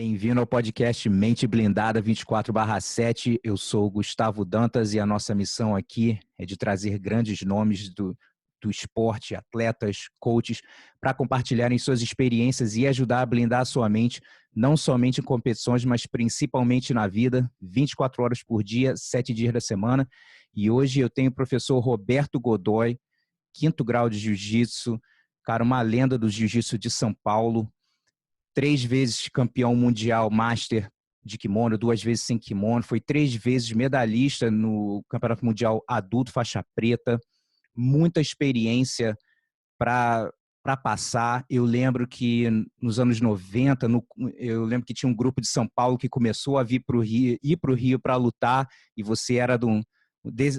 Bem-vindo ao podcast Mente Blindada 24/7. Eu sou o Gustavo Dantas e a nossa missão aqui é de trazer grandes nomes do esporte, atletas, coaches, para compartilharem suas experiências e ajudar a blindar a sua mente, não somente em competições, mas principalmente na vida, 24 horas por dia, 7 dias da semana. E hoje eu tenho o professor Roberto Godoy, 5º grau de Jiu-Jitsu, cara, uma lenda do Jiu-Jitsu de São Paulo, 3 vezes campeão mundial master de kimono, 2 vezes sem kimono, foi 3 vezes medalhista no Campeonato Mundial Adulto Faixa Preta, muita experiência para passar. Eu lembro que nos anos 90, eu lembro que tinha um grupo de São Paulo que começou a ir para o Rio para lutar, e você era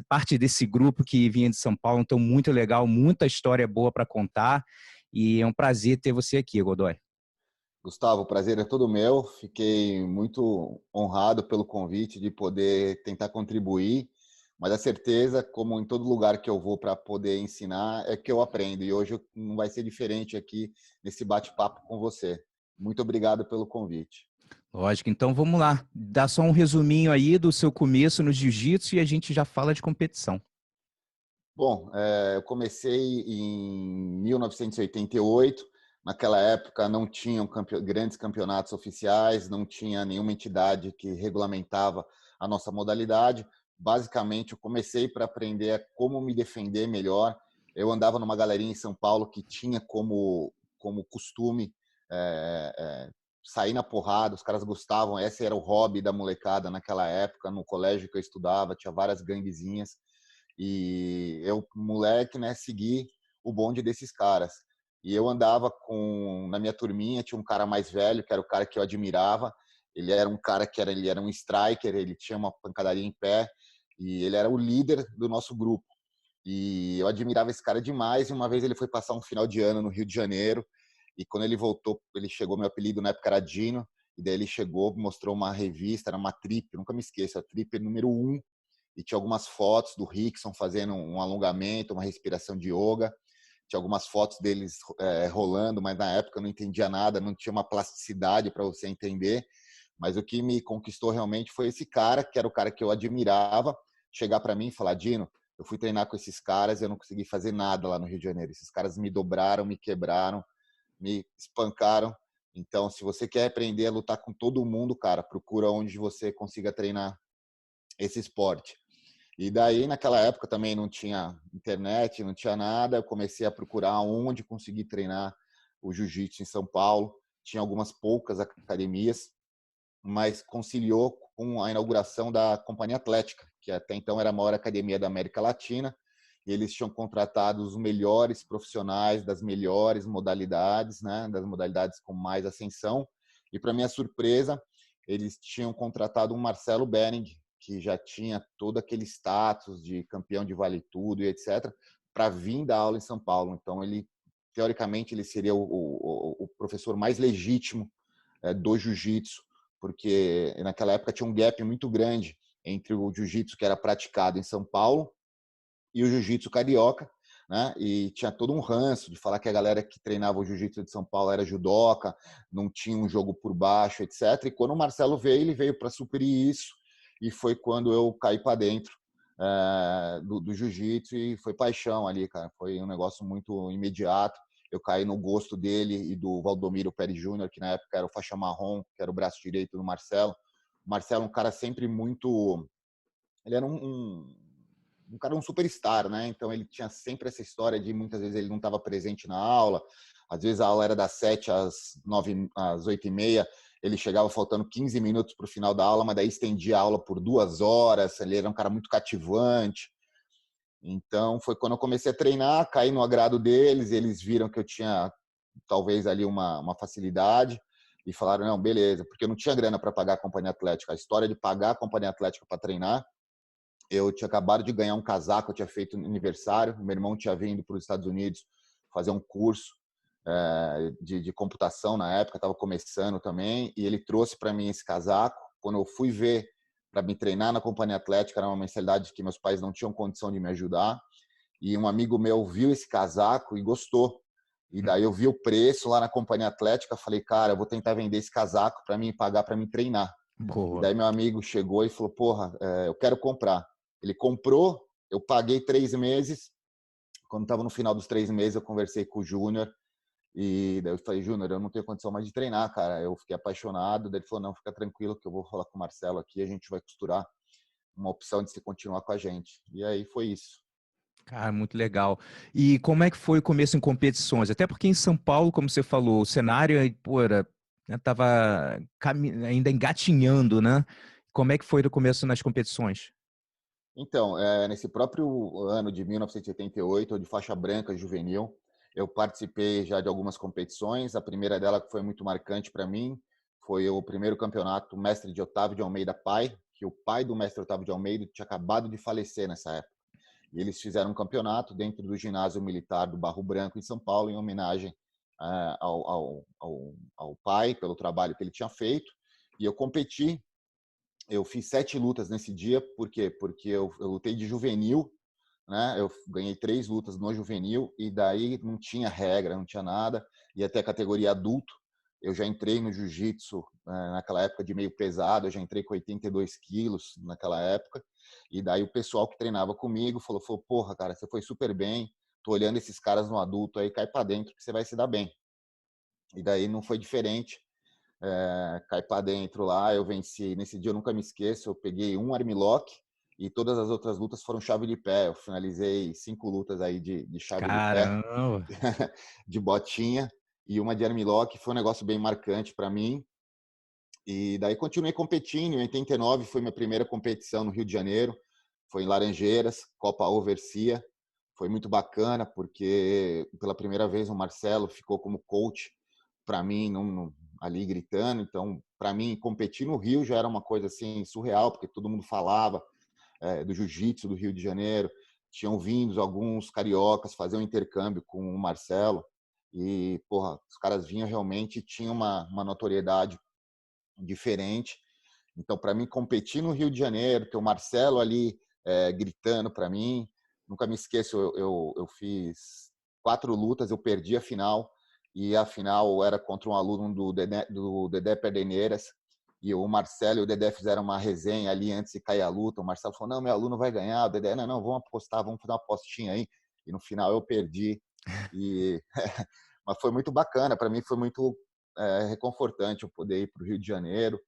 parte desse grupo que vinha de São Paulo, então muito legal, muita história boa para contar, e é um prazer ter você aqui, Godoy. Gustavo, o prazer é todo meu. Fiquei muito honrado pelo convite de poder tentar contribuir, mas a certeza, como em todo lugar que eu vou para poder ensinar, é que eu aprendo. E hoje não vai ser diferente aqui nesse bate-papo com você. Muito obrigado pelo convite. Lógico, então vamos lá. Dá só um resuminho aí do seu começo no jiu-jitsu e a gente já fala de competição. Bom, eu comecei em 1988. Naquela época não tinham grandes campeonatos oficiais, não tinha nenhuma entidade que regulamentava a nossa modalidade. Basicamente, eu comecei para aprender como me defender melhor. Eu andava numa galerinha em São Paulo que tinha como costume sair na porrada, os caras gostavam, esse era o hobby da molecada naquela época, no colégio que eu estudava, tinha várias ganguezinhas. E eu, moleque, né, segui o bonde desses caras. E eu andava na minha turminha, tinha um cara mais velho, que era o cara que eu admirava. Ele era um cara ele era um striker, ele tinha uma pancadaria em pé e ele era o líder do nosso grupo. E eu admirava esse cara demais. E uma vez ele foi passar um final de ano no Rio de Janeiro. E quando ele voltou, ele chegou, meu apelido na época era Dino. E daí ele chegou, mostrou uma revista, era uma Trip, nunca me esqueço, a Trip número 1. E tinha algumas fotos do Rickson fazendo um alongamento, uma respiração de yoga. Tinha algumas fotos deles rolando, mas na época eu não entendia nada, não tinha uma plasticidade para você entender. Mas o que me conquistou realmente foi esse cara, que era o cara que eu admirava, chegar para mim e falar: Dino, eu fui treinar com esses caras e eu não consegui fazer nada lá no Rio de Janeiro. Esses caras me dobraram, me quebraram, me espancaram. Então, se você quer aprender a lutar com todo mundo, cara, procura onde você consiga treinar esse esporte. E daí, naquela época, também não tinha internet, não tinha nada. Eu comecei a procurar onde conseguir treinar o jiu-jitsu em São Paulo. Tinha algumas poucas academias, mas conciliou com a inauguração da Companhia Atlética, que até então era a maior academia da América Latina. E eles tinham contratado os melhores profissionais das melhores modalidades, né, das modalidades com mais ascensão. E, para minha surpresa, eles tinham contratado um Marcelo Bering, que já tinha todo aquele status de campeão de vale tudo e etc, para vir dar aula em São Paulo. Então, ele, teoricamente, ele seria o professor mais legítimo do jiu-jitsu, porque naquela época tinha um gap muito grande entre o jiu-jitsu que era praticado em São Paulo e o jiu-jitsu carioca, né? E tinha todo um ranço de falar que a galera que treinava o jiu-jitsu de São Paulo era judoca, não tinha um jogo por baixo, etc. E quando o Marcelo veio, ele veio para suprir isso, e foi quando eu caí para dentro do jiu-jitsu, e foi paixão ali, cara. Foi um negócio muito imediato. Eu caí no gosto dele e do Valdomiro Pérez Júnior, que na época era o faixa marrom, que era o braço direito do Marcelo. O Marcelo é um cara sempre muito... Ele era um cara, um superstar, né? Então ele tinha sempre essa história de muitas vezes ele não estava presente na aula, às vezes a aula era das 7 às 8h30, ele chegava faltando 15 minutos para o final da aula, mas daí estendia a aula por 2 horas, ele era um cara muito cativante. Então foi quando eu comecei a treinar, caí no agrado deles, eles viram que eu tinha talvez ali uma facilidade e falaram: não, beleza, porque eu não tinha grana para pagar a companhia atlética. A história de pagar a companhia atlética para treinar, eu tinha acabado de ganhar um casaco, eu tinha feito um aniversário, meu irmão tinha vindo para os Estados Unidos fazer um curso de computação na época, estava começando também, e ele trouxe para mim esse casaco. Quando eu fui ver para me treinar na companhia atlética, era uma mensalidade que meus pais não tinham condição de me ajudar, e um amigo meu viu esse casaco e gostou. E daí eu vi o preço lá na Companhia Atlética, falei, cara, eu vou tentar vender esse casaco para mim pagar para mim treinar. E Boa. daí meu amigo chegou e falou, porra, eu quero comprar. Ele comprou, eu paguei 3 meses. Quando estava no final dos 3 meses, eu conversei com o Júnior. E daí eu falei, Júnior, eu não tenho condição mais de treinar, cara. Eu fiquei apaixonado. Daí ele falou, não, fica tranquilo que eu vou falar com o Marcelo aqui, a gente vai costurar uma opção de você continuar com a gente. E aí foi isso. Cara, muito legal. E como é que foi o começo em competições? Até porque em São Paulo, como você falou, o cenário, pô, tava ainda engatinhando, né? Como é que foi o começo nas competições? Então, nesse próprio ano de 1988, de faixa branca juvenil, eu participei já de algumas competições. A primeira dela que foi muito marcante para mim foi o primeiro campeonato Mestre de Otávio de Almeida Pai, que o pai do Mestre Otávio de Almeida tinha acabado de falecer nessa época. E eles fizeram um campeonato dentro do ginásio militar do Barro Branco, em São Paulo, em homenagem ao pai, pelo trabalho que ele tinha feito. E eu competi. Eu fiz 7 lutas nesse dia, por quê? Porque eu lutei de juvenil, né? Eu ganhei 3 lutas no juvenil e daí não tinha regra, não tinha nada. E até a categoria adulto, eu já entrei no jiu-jitsu naquela época de meio pesado, eu já entrei com 82 quilos naquela época. E daí o pessoal que treinava comigo falou, porra, cara, você foi super bem, tô olhando esses caras no adulto aí, cai pra dentro que você vai se dar bem. E daí não foi diferente. Cai para dentro lá, eu venci. Nesse dia eu nunca me esqueço, eu peguei um armlock e todas as outras lutas foram chave de pé. Eu finalizei 5 lutas aí de chave de pé, Caramba! de botinha e uma de armlock. Foi um negócio bem marcante para mim. E daí continuei competindo. Em 89 foi minha primeira competição no Rio de Janeiro. Foi em Laranjeiras, Copa Overcia. Foi muito bacana porque pela primeira vez o Marcelo ficou como coach para mim ali gritando. Então, para mim, competir no Rio já era uma coisa assim surreal, porque todo mundo falava do jiu-jitsu do Rio de Janeiro. Tinham vindo alguns cariocas fazer um intercâmbio com o Marcelo e, porra, os caras vinham realmente, tinham uma notoriedade diferente. Então, para mim, competir no Rio de Janeiro, ter o Marcelo ali gritando para mim, nunca me esqueço, eu fiz 4 lutas, eu perdi a final, e a final era contra um aluno do Dedé Pederneiras, e o Marcelo e o Dedé fizeram uma resenha ali antes de cair a luta. O Marcelo falou, não, meu aluno vai ganhar. O Dedé, não, vamos apostar, vamos fazer uma apostinha aí. E no final eu perdi. E mas foi muito bacana, para mim foi muito reconfortante eu poder ir para o Rio de Janeiro,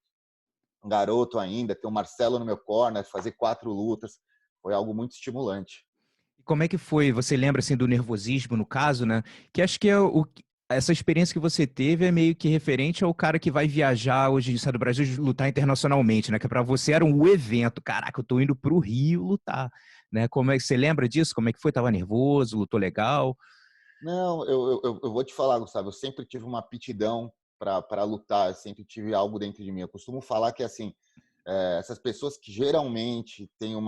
um garoto ainda, ter o Marcelo no meu corner, fazer 4 lutas, foi algo muito estimulante. E como é que foi? Você lembra assim do nervosismo no caso, né? Que acho que essa experiência que você teve é meio que referente ao cara que vai viajar hoje, sai do Brasil, lutar internacionalmente, né? Que para você era um evento. Caraca, eu tô indo pro Rio lutar, né? Como é que você lembra disso? Como é que foi? Tava nervoso? Lutou legal? Não, eu vou te falar, Gustavo, eu sempre tive uma aptidão para lutar, eu sempre tive algo dentro de mim. Eu costumo falar que, assim, essas pessoas que geralmente têm um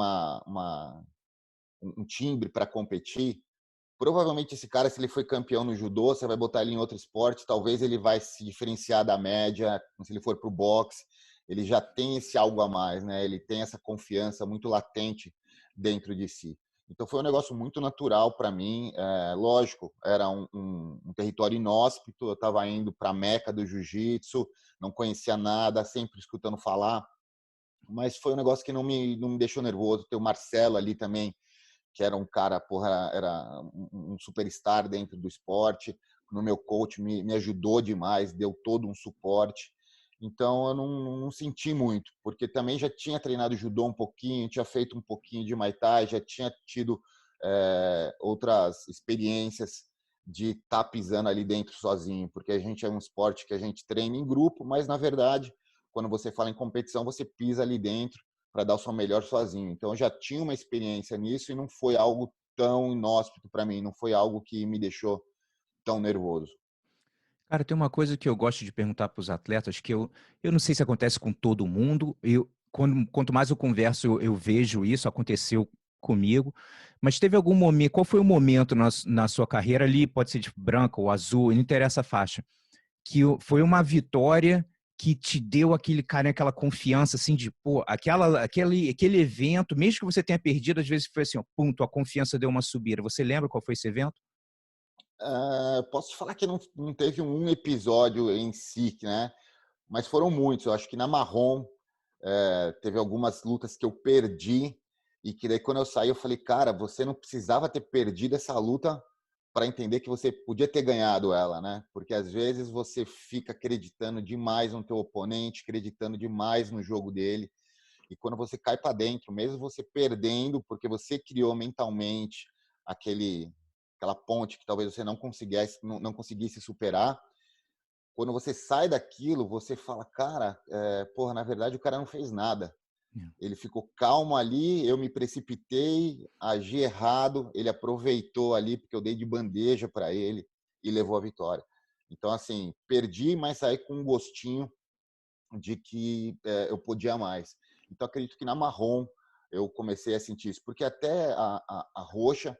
timbre para competir, provavelmente esse cara, se ele foi campeão no judô, você vai botar ele em outro esporte, talvez ele vai se diferenciar da média, se ele for para o boxe, ele já tem esse algo a mais, né? Ele tem essa confiança muito latente dentro de si. Então foi um negócio muito natural para mim. Lógico, era um território inóspito, eu estava indo para a meca do jiu-jitsu, não conhecia nada, sempre escutando falar, mas foi um negócio que não me deixou nervoso. Ter o Marcelo ali também, que era um cara, porra, era um superstar dentro do esporte. No meu coach me ajudou demais, deu todo um suporte. Então eu não senti muito, porque também já tinha treinado judô um pouquinho, tinha feito um pouquinho de Muay Thai, já tinha tido outras experiências de estar pisando ali dentro sozinho, porque a gente é um esporte que a gente treina em grupo, mas na verdade, quando você fala em competição, você pisa ali dentro para dar o seu melhor sozinho. Então eu já tinha uma experiência nisso e não foi algo tão inóspito para mim, não foi algo que me deixou tão nervoso. Cara, tem uma coisa que eu gosto de perguntar para os atletas, que eu não sei se acontece com todo mundo, quanto mais eu converso, eu vejo isso, aconteceu comigo, mas teve algum momento, qual foi o momento na sua carreira ali, pode ser de branca ou azul, não interessa a faixa, que foi uma vitória que te deu aquele cara, aquela confiança assim de, pô, aquele evento, mesmo que você tenha perdido, às vezes foi assim, ó, pum, a confiança deu uma subida. Você lembra qual foi esse evento? Posso te falar que não teve um episódio em si, né? Mas foram muitos. Eu acho que na Marrom teve algumas lutas que eu perdi e que daí quando eu saí eu falei, cara, você não precisava ter perdido essa luta para entender que você podia ter ganhado ela, né? Porque às vezes você fica acreditando demais no teu oponente, acreditando demais no jogo dele, e quando você cai para dentro, mesmo você perdendo, porque você criou mentalmente aquela ponte que talvez você não conseguisse superar, quando você sai daquilo, você fala, cara, porra, na verdade o cara não fez nada. Ele ficou calmo ali, eu me precipitei, agi errado, ele aproveitou ali, porque eu dei de bandeja para ele e levou a vitória. Então, assim, perdi, mas saí com um gostinho de que eu podia mais. Então, acredito que na Marrom eu comecei a sentir isso, porque até a roxa,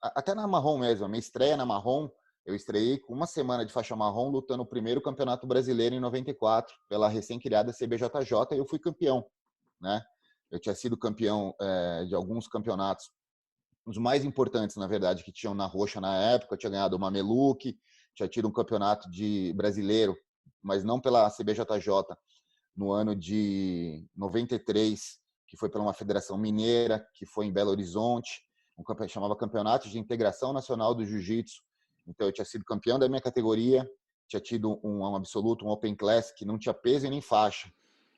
até na Marrom mesmo, a minha estreia na Marrom, eu estreiei com uma semana de faixa marrom, lutando o primeiro campeonato brasileiro em 94, pela recém-criada CBJJ, e eu fui campeão, né? Eu tinha sido campeão de alguns campeonatos, os mais importantes, na verdade, que tinham na roxa na época. Eu tinha ganhado o Mameluque, tinha tido um campeonato de brasileiro, mas não pela CBJJ, no ano de 93, que foi pela uma federação mineira, que foi em Belo Horizonte, um campeonato chamava Campeonato de Integração Nacional do Jiu-Jitsu. Então eu tinha sido campeão da minha categoria, tinha tido um absoluto, um Open Class, que não tinha peso e nem faixa.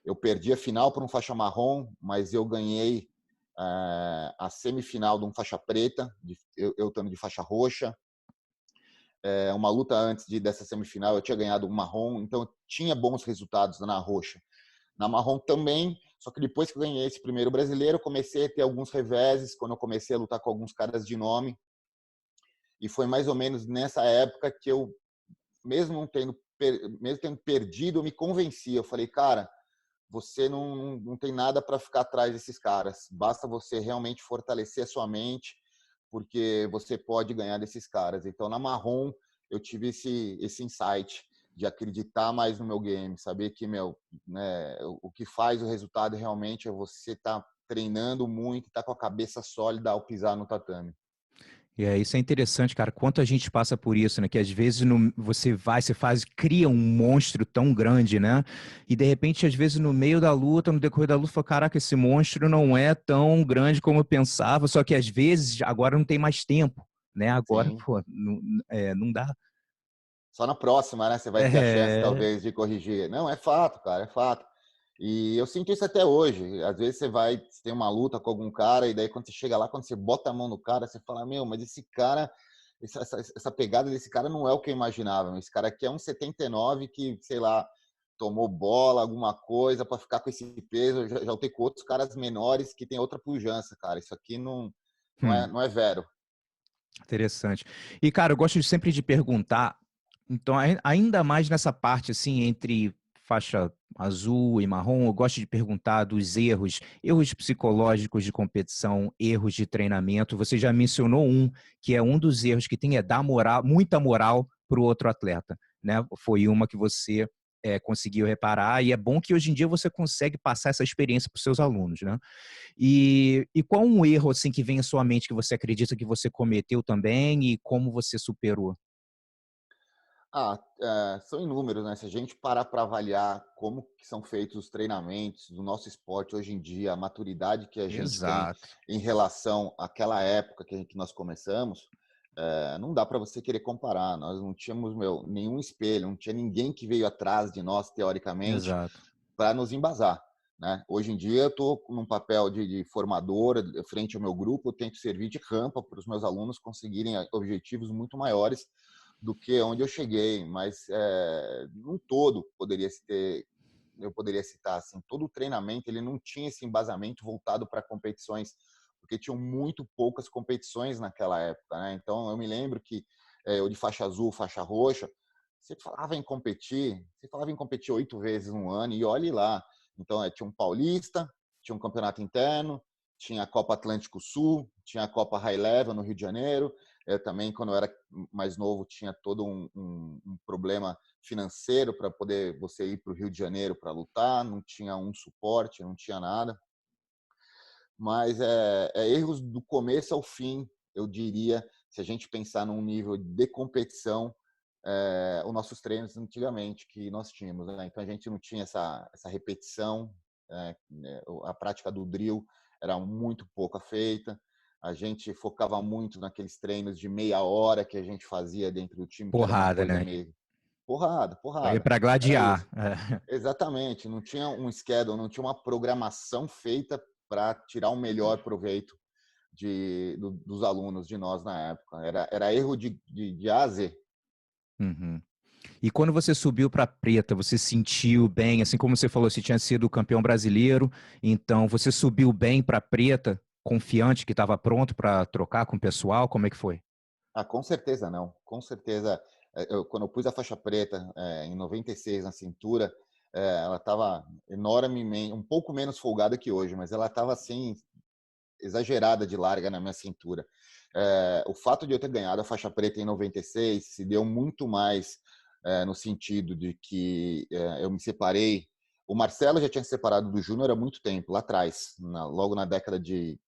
Eu perdi a final por um faixa marrom, mas eu ganhei a semifinal de um faixa preta, eu estando de faixa roxa. Uma luta antes dessa semifinal eu tinha ganhado um marrom, então eu tinha bons resultados na roxa. Na marrom também, só que depois que eu ganhei esse primeiro brasileiro, eu comecei a ter alguns reveses, quando eu comecei a lutar com alguns caras de nome, e foi mais ou menos nessa época que eu, mesmo tendo perdido, eu me convenci. Eu falei, cara, você não tem nada para ficar atrás desses caras. Basta você realmente fortalecer a sua mente, porque você pode ganhar desses caras. Então, na Marrom, eu tive esse insight de acreditar mais no meu game, saber que, né, o que faz o resultado realmente é você estar treinando muito, estar com a cabeça sólida ao pisar no tatame. Isso é interessante, cara. Quanto a gente passa por isso, né? Que às vezes você faz, cria um monstro tão grande, né? E de repente, às vezes, no meio da luta, no decorrer da luta, fala, caraca, esse monstro não é tão grande como eu pensava, só que às vezes agora não tem mais tempo, né? Agora, Sim. pô, não dá. Só na próxima, né? Você vai ter a chance, É, talvez, de corrigir. Não, é fato, cara, é fato. E eu sinto isso até hoje. Às vezes você tem uma luta com algum cara, e daí quando você chega lá, quando você bota a mão no cara, você fala, meu, mas esse cara, essa pegada desse cara não é o que eu imaginava. Esse cara aqui é um 79 que, sei lá, tomou bola, alguma coisa, para ficar com esse peso. Eu já lutei com outros caras menores que tem outra pujança, cara. Isso aqui hum. não é vero. Interessante. E, cara, eu gosto sempre de perguntar, então, ainda mais nessa parte, assim, entre faixa azul e marrom, eu gosto de perguntar dos erros psicológicos de competição, erros de treinamento. Você já mencionou que é um dos erros que tem, é dar moral, muita moral para o outro atleta, né? Foi uma que você conseguiu reparar, e é bom que hoje em dia você consegue passar essa experiência para os seus alunos, né? E qual um erro assim que vem à sua mente que você acredita que você cometeu também e como você superou? São inúmeros, né? Se a gente parar para avaliar como que são feitos os treinamentos do nosso esporte hoje em dia, a maturidade que a gente tem Exato. em relação àquela época que nós começamos, não dá para você querer comparar. Nós não tínhamos, nenhum espelho, não tinha ninguém que veio atrás de nós, teoricamente, Exato. para nos embasar, né? Hoje em dia eu estou num papel de formador frente ao meu grupo, eu tento servir de rampa para os meus alunos conseguirem objetivos muito maiores do que onde eu cheguei, mas num todo eu poderia citar assim, todo o treinamento ele não tinha esse embasamento voltado para competições, porque tinham muito poucas competições naquela época, né? Então eu me lembro que eu de faixa azul, faixa roxa, você falava em competir 8 vezes no ano e olhe lá. Então tinha um paulista, tinha um campeonato interno, tinha a Copa Atlântico Sul, tinha a Copa High Level no Rio de Janeiro. Eu também, quando eu era mais novo, tinha todo um problema financeiro para poder você ir para o Rio de Janeiro para lutar, não tinha um suporte, não tinha nada. Mas erros do começo ao fim, eu diria. se a gente pensar num nível de competição, os nossos treinos antigamente que nós tínhamos, né? Então a gente não tinha essa repetição, a prática do drill era muito pouca feita, a gente focava muito naqueles treinos de meia hora que a gente fazia dentro do time, que era uma Porrada, coisa né? meio porrada, Foi porrada, para era isso. gladiar. Exatamente, não tinha um schedule, não tinha uma programação feita para tirar o melhor proveito dos alunos de nós na época. Era erro de A a Z. Uhum. E quando você subiu para preta, você sentiu bem, assim como você falou, você tinha sido campeão brasileiro, então você subiu bem para preta, confiante que estava pronto para trocar com o pessoal? Como é que foi? Ah, com certeza não. Com certeza, quando eu pus a faixa preta em 96 na cintura, ela estava enormemente, um pouco menos folgada que hoje, mas ela estava assim, exagerada de larga na minha cintura. O fato de eu ter ganhado a faixa preta em 96 se deu muito mais no sentido de que eu me separei. O Marcelo já tinha se separado do Júnior há muito tempo, lá atrás, logo na década de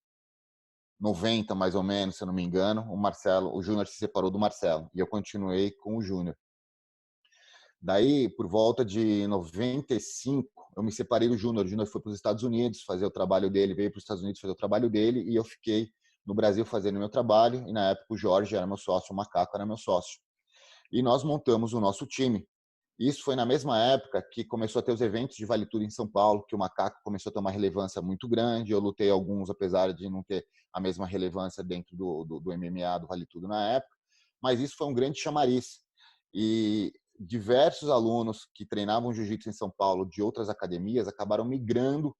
90, mais ou menos, se eu não me engano. O Júnior se separou do Marcelo e eu continuei com o Júnior. Daí, por volta de 95, eu me separei do Júnior. O Júnior foi para os Estados Unidos fazer o trabalho dele, veio para os Estados Unidos fazer o trabalho dele e eu fiquei no Brasil fazendo o meu trabalho. E na época o Jorge era meu sócio, o Macaco era meu sócio. E nós montamos o nosso time. Isso foi na mesma época que começou a ter os eventos de Vale Tudo em São Paulo, que o Macaco começou a ter uma relevância muito grande. Eu lutei alguns, apesar de não ter a mesma relevância dentro do MMA, do Vale Tudo na época. Mas isso foi um grande chamariz. E diversos alunos que treinavam jiu-jitsu em São Paulo de outras academias acabaram migrando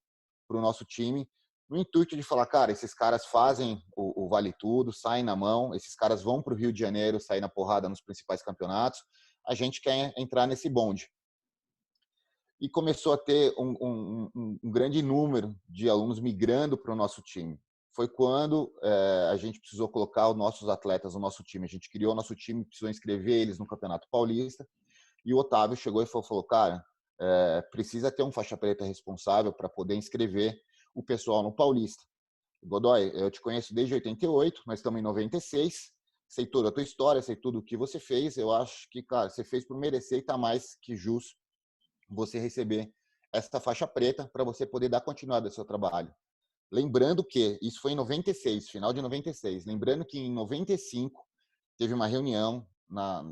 para o nosso time no intuito de falar, cara, esses caras fazem o Vale Tudo, saem na mão, esses caras vão para o Rio de Janeiro, sair na porrada nos principais campeonatos, a gente quer entrar nesse bonde. E começou a ter um grande número de alunos migrando para o nosso time. Foi quando a gente precisou colocar os nossos atletas no nosso time. A gente criou o nosso time, precisou inscrever eles no Campeonato Paulista. E o Otávio chegou e falou cara, precisa ter um faixa preta responsável para poder inscrever o pessoal no Paulista. Godoy, eu te conheço desde 88, nós estamos em 96, sei toda a tua história, sei tudo o que você fez, eu acho que, cara, você fez por merecer e está mais que justo você receber essa faixa preta para você poder dar continuidade ao seu trabalho. Lembrando que isso foi em 96, final de 96. Lembrando que em 95 teve uma reunião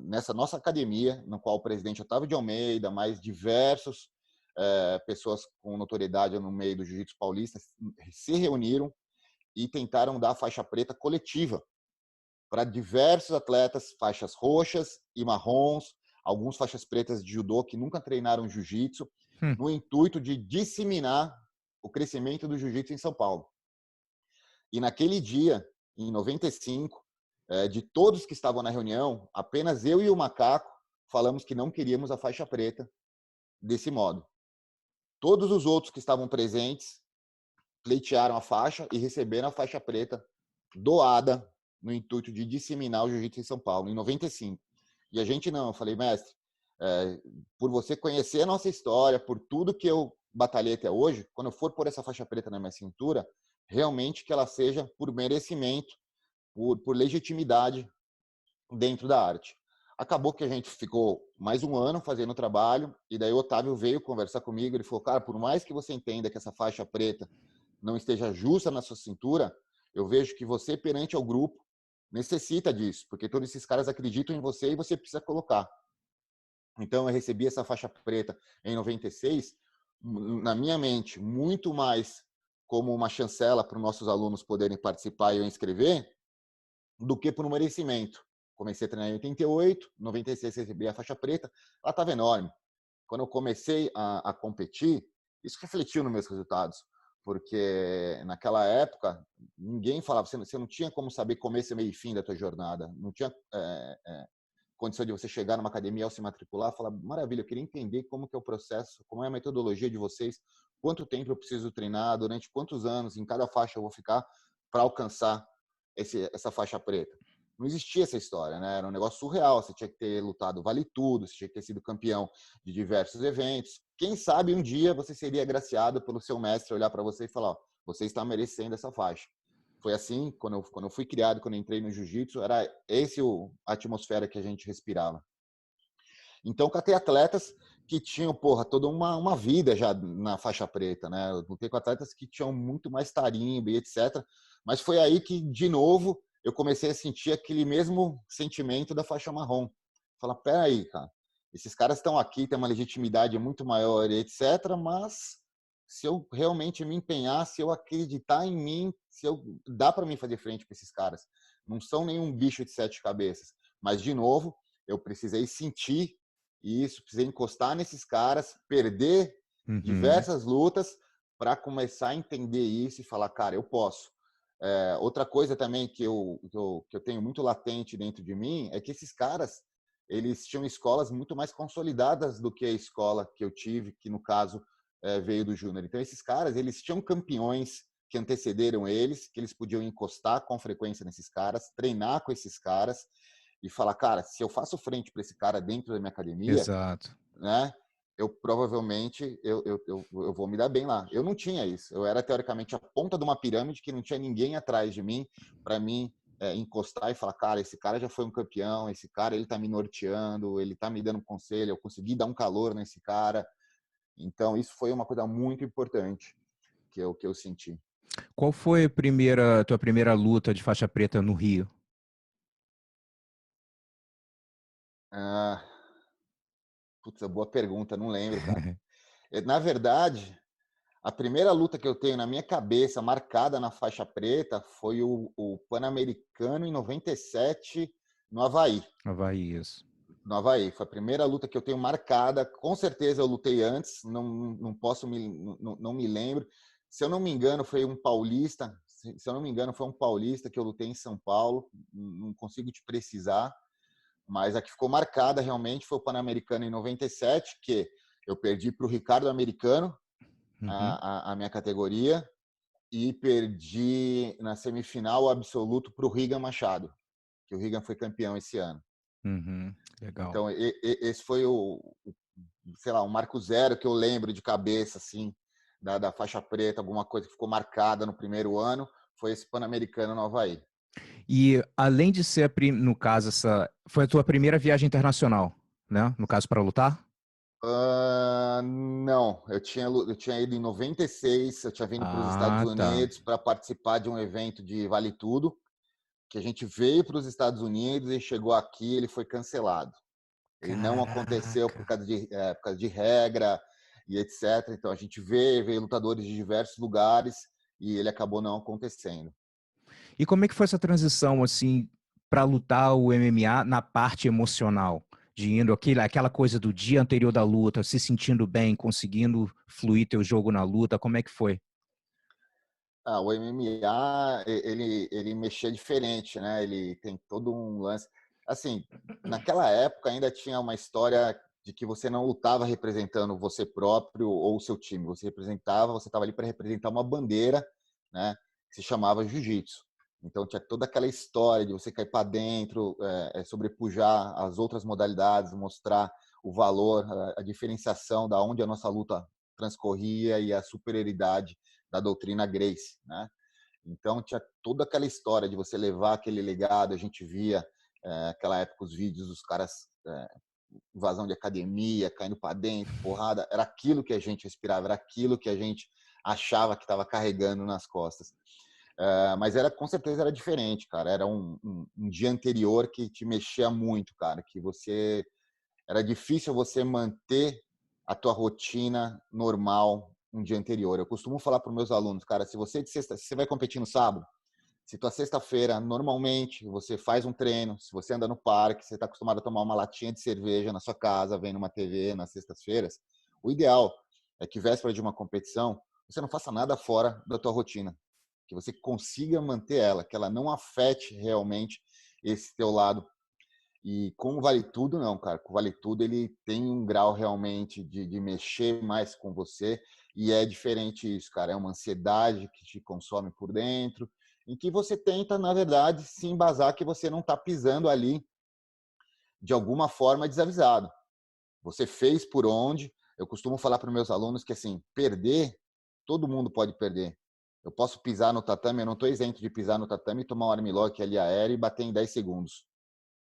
nessa nossa academia, no qual o presidente Otávio de Almeida, mais diversos pessoas com notoriedade no meio do jiu-jitsu paulista se reuniram e tentaram dar a faixa preta coletiva para diversos atletas, faixas roxas e marrons, alguns faixas pretas de judô que nunca treinaram jiu-jitsu, no intuito de disseminar o crescimento do jiu-jitsu em São Paulo. E naquele dia, em 95, de todos que estavam na reunião, apenas eu e o Macaco falamos que não queríamos a faixa preta desse modo. Todos os outros que estavam presentes pleitearam a faixa e receberam a faixa preta doada no intuito de disseminar o jiu-jitsu em São Paulo, em 95. E a gente não, eu falei, mestre, por você conhecer a nossa história, por tudo que eu batalhei até hoje, quando eu for pôr essa faixa preta na minha cintura, realmente que ela seja por merecimento, por legitimidade dentro da arte. Acabou que a gente ficou mais um ano fazendo o trabalho, e daí o Otávio veio conversar comigo, ele falou, cara, por mais que você entenda que essa faixa preta não esteja justa na sua cintura, eu vejo que você, perante ao grupo, necessita disso, porque todos esses caras acreditam em você e você precisa colocar. Então, eu recebi essa faixa preta em 96, na minha mente, muito mais como uma chancela para os nossos alunos poderem participar e eu inscrever, do que por um merecimento. Comecei a treinar em 88, 96 recebi a faixa preta, ela estava enorme. Quando eu comecei a competir, isso refletiu nos meus resultados, porque naquela época ninguém falava, você não tinha como saber começo, meio e fim da tua jornada, não tinha condição de você chegar numa academia ao se matricular, falar, maravilha, eu queria entender como que é o processo, como é a metodologia de vocês, quanto tempo eu preciso treinar, durante quantos anos, em cada faixa eu vou ficar para alcançar essa faixa preta. Não existia essa história, né? Era um negócio surreal. Você tinha que ter lutado vale tudo, você tinha que ter sido campeão de diversos eventos. Quem sabe um dia você seria agraciado pelo seu mestre olhar para você e falar: ó, você está merecendo essa faixa. Foi assim, quando eu fui criado, quando eu entrei no jiu-jitsu, era a atmosfera que a gente respirava. Então, catei atletas que tinham, porra, toda uma vida já na faixa preta, né? Eu lutei com atletas que tinham muito mais tarimba e etc. Mas foi aí que, de novo, eu comecei a sentir aquele mesmo sentimento da faixa marrom. Falar, peraí, cara, esses caras estão aqui, têm uma legitimidade muito maior e etc. Mas se eu realmente me empenhar, se eu acreditar em mim, dá para mim fazer frente para esses caras. Não são nenhum bicho de sete cabeças. Mas, de novo, eu precisei sentir isso, precisei encostar nesses caras, perder Uhum. diversas lutas para começar a entender isso e falar, cara, eu posso. Outra coisa também que eu tenho muito latente dentro de mim é que esses caras, eles tinham escolas muito mais consolidadas do que a escola que eu tive, que no caso veio do Júnior. Então esses caras, eles tinham campeões que antecederam eles, que eles podiam encostar com frequência nesses caras, treinar com esses caras e falar, cara, se eu faço frente para esse cara dentro da minha academia, Exato. né, eu provavelmente eu vou me dar bem lá. Eu não tinha isso. Eu era teoricamente a ponta de uma pirâmide que não tinha ninguém atrás de mim para mim encostar e falar, cara, esse cara já foi um campeão, esse cara ele tá me norteando, ele tá me dando um conselho, eu consegui dar um calor nesse cara. Então isso foi uma coisa muito importante que eu senti. Qual foi tua primeira luta de faixa preta no Rio? Ah, putz, boa pergunta, não lembro, cara. Na verdade, a primeira luta que eu tenho na minha cabeça, marcada na faixa preta, foi o Pan-Americano em 97, no Havaí. Havaí, isso. No Havaí. Foi a primeira luta que eu tenho marcada. Com certeza eu lutei antes, não posso não me lembro. Se eu não me engano, foi um paulista. Se eu não me engano, foi um paulista que eu lutei em São Paulo. Não consigo te precisar. Mas a que ficou marcada realmente foi o Pan-Americano em 97, que eu perdi para o Ricardo Americano, Uhum. a minha categoria, e perdi na semifinal absoluto para o Rigan Machado, que o Rigan foi campeão esse ano. Uhum. Legal. Então, esse foi sei lá, um marco zero que eu lembro de cabeça, assim, da faixa preta, alguma coisa que ficou marcada no primeiro ano, foi esse Pan-Americano no Havaí. E além de ser, no caso, essa foi a tua primeira viagem internacional, né? No caso, para lutar? Não, eu tinha ido em 96, eu tinha vindo para os Estados Ah, tá. Unidos para participar de um evento de Vale Tudo, que a gente veio para os Estados Unidos e chegou aqui, ele foi cancelado. Ele não aconteceu Caraca. por causa de regra e etc. Então a gente veio lutadores de diversos lugares e ele acabou não acontecendo. E como é que foi essa transição, assim, para lutar o MMA na parte emocional? De indo aquela coisa do dia anterior da luta, se sentindo bem, conseguindo fluir teu jogo na luta, como é que foi? O MMA, ele mexia diferente, né? Ele tem todo um lance. Assim, naquela época ainda tinha uma história de que você não lutava representando você próprio ou o seu time. Você estava ali para representar uma bandeira, né? Que se chamava jiu-jitsu. Então tinha toda aquela história de você cair para dentro, sobrepujar as outras modalidades, mostrar o valor, a diferenciação da onde a nossa luta transcorria e a superioridade da doutrina Grace, né? Então tinha toda aquela história de você levar aquele legado. A gente via aquela época os vídeos dos caras invasão de academia, caindo para dentro, porrada. Era aquilo que a gente respirava, era aquilo que a gente achava que estava carregando nas costas. Mas era com certeza era diferente, cara. Era um dia anterior que te mexia muito, cara. Que você era difícil você manter a tua rotina normal um dia anterior. Eu costumo falar para os meus alunos, cara, se você vai competir no sábado, se tua sexta-feira normalmente você faz um treino, se você anda no parque, você está acostumado a tomar uma latinha de cerveja na sua casa, vendo uma TV nas sextas-feiras, o ideal é que véspera de uma competição você não faça nada fora da tua rotina, que você consiga manter ela, que ela não afete realmente esse teu lado. E com o Vale Tudo, não, cara. Com o Vale Tudo, ele tem um grau realmente de mexer mais com você. E é diferente isso, cara. É uma ansiedade que te consome por dentro, em que você tenta, na verdade, se embasar que você não está pisando ali de alguma forma desavisado. Você fez por onde. Eu costumo falar para os meus alunos que, assim, perder, todo mundo pode perder. Eu posso pisar no tatame, eu não estou isento de pisar no tatame, tomar um armlock ali aéreo e bater em 10 segundos.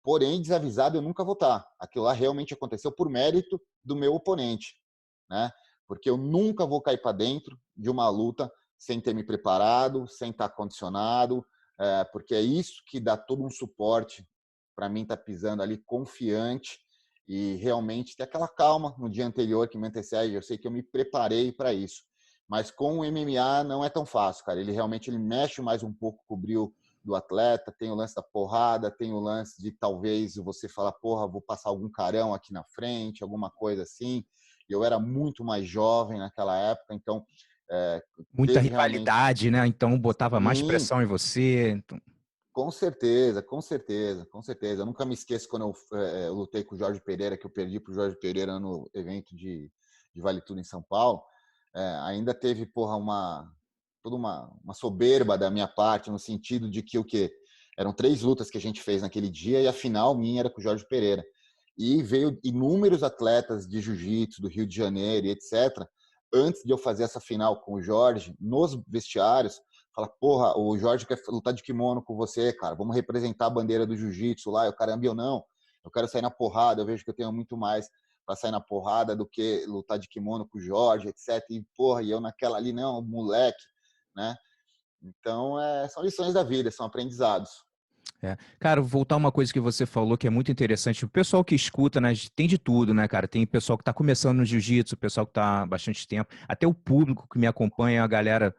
Porém, desavisado eu nunca vou estar. Aquilo lá realmente aconteceu por mérito do meu oponente, né? Porque eu nunca vou cair para dentro de uma luta sem ter me preparado, sem estar condicionado, porque é isso que dá todo um suporte para mim estar pisando ali confiante e realmente ter aquela calma no dia anterior que me antecede. Eu sei que eu me preparei para isso. Mas com o MMA não é tão fácil, cara. Ele realmente mexe mais um pouco com o brio do atleta, tem o lance da porrada, tem o lance de talvez você falar, porra, vou passar algum carão aqui na frente, alguma coisa assim. Eu era muito mais jovem naquela época, então Muita teve realmente. rivalidade, né? Então botava mais Sim, pressão em você. Então... com certeza, com certeza, com certeza. Eu nunca me esqueço quando eu lutei com o Jorge Pereira, que eu perdi para o Jorge Pereira no evento de Vale Tudo em São Paulo. Ainda teve, porra, toda uma soberba da minha parte, no sentido de que o quê? Eram 3 lutas que a gente fez naquele dia e a final minha era com o Jorge Pereira. E veio inúmeros atletas de jiu-jitsu do Rio de Janeiro e etc. Antes de eu fazer essa final com o Jorge, nos vestiários, fala, porra, o Jorge quer lutar de kimono com você, cara, vamos representar a bandeira do jiu-jitsu lá. Eu, caramba, eu não. Eu quero sair na porrada, eu vejo que eu tenho muito mais para sair na porrada do que lutar de kimono com o Jorge, etc. E, porra, e eu naquela ali, não, moleque, né? Então, são lições da vida, são aprendizados. É. Cara, voltar uma coisa que você falou que é muito interessante. O pessoal que escuta, né, tem de tudo, né, cara? Tem pessoal que tá começando no jiu-jitsu, pessoal que tá há bastante tempo, até o público que me acompanha, a galera,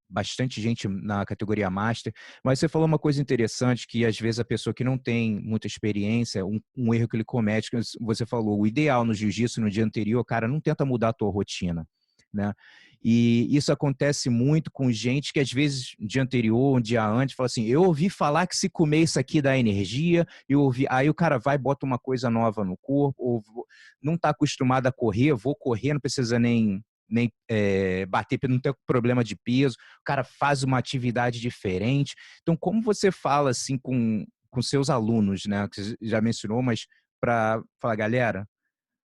bastante gente na categoria Master. Mas você falou uma coisa interessante, que às vezes a pessoa que não tem muita experiência, um erro que ele comete, que você falou, o ideal no jiu-jitsu no dia anterior, cara, não tenta mudar a tua rotina, né? E isso acontece muito com gente que, às vezes, no dia anterior, um dia antes, fala assim: eu ouvi falar que se comer isso aqui dá energia, eu ouvi. Aí o cara vai, bota uma coisa nova no corpo, ou não está acostumado a correr, vou correr, não precisa nem bater, não ter problema de peso, o cara faz uma atividade diferente. Então, como você fala assim com seus alunos, né? Que você já mencionou, mas para falar, galera,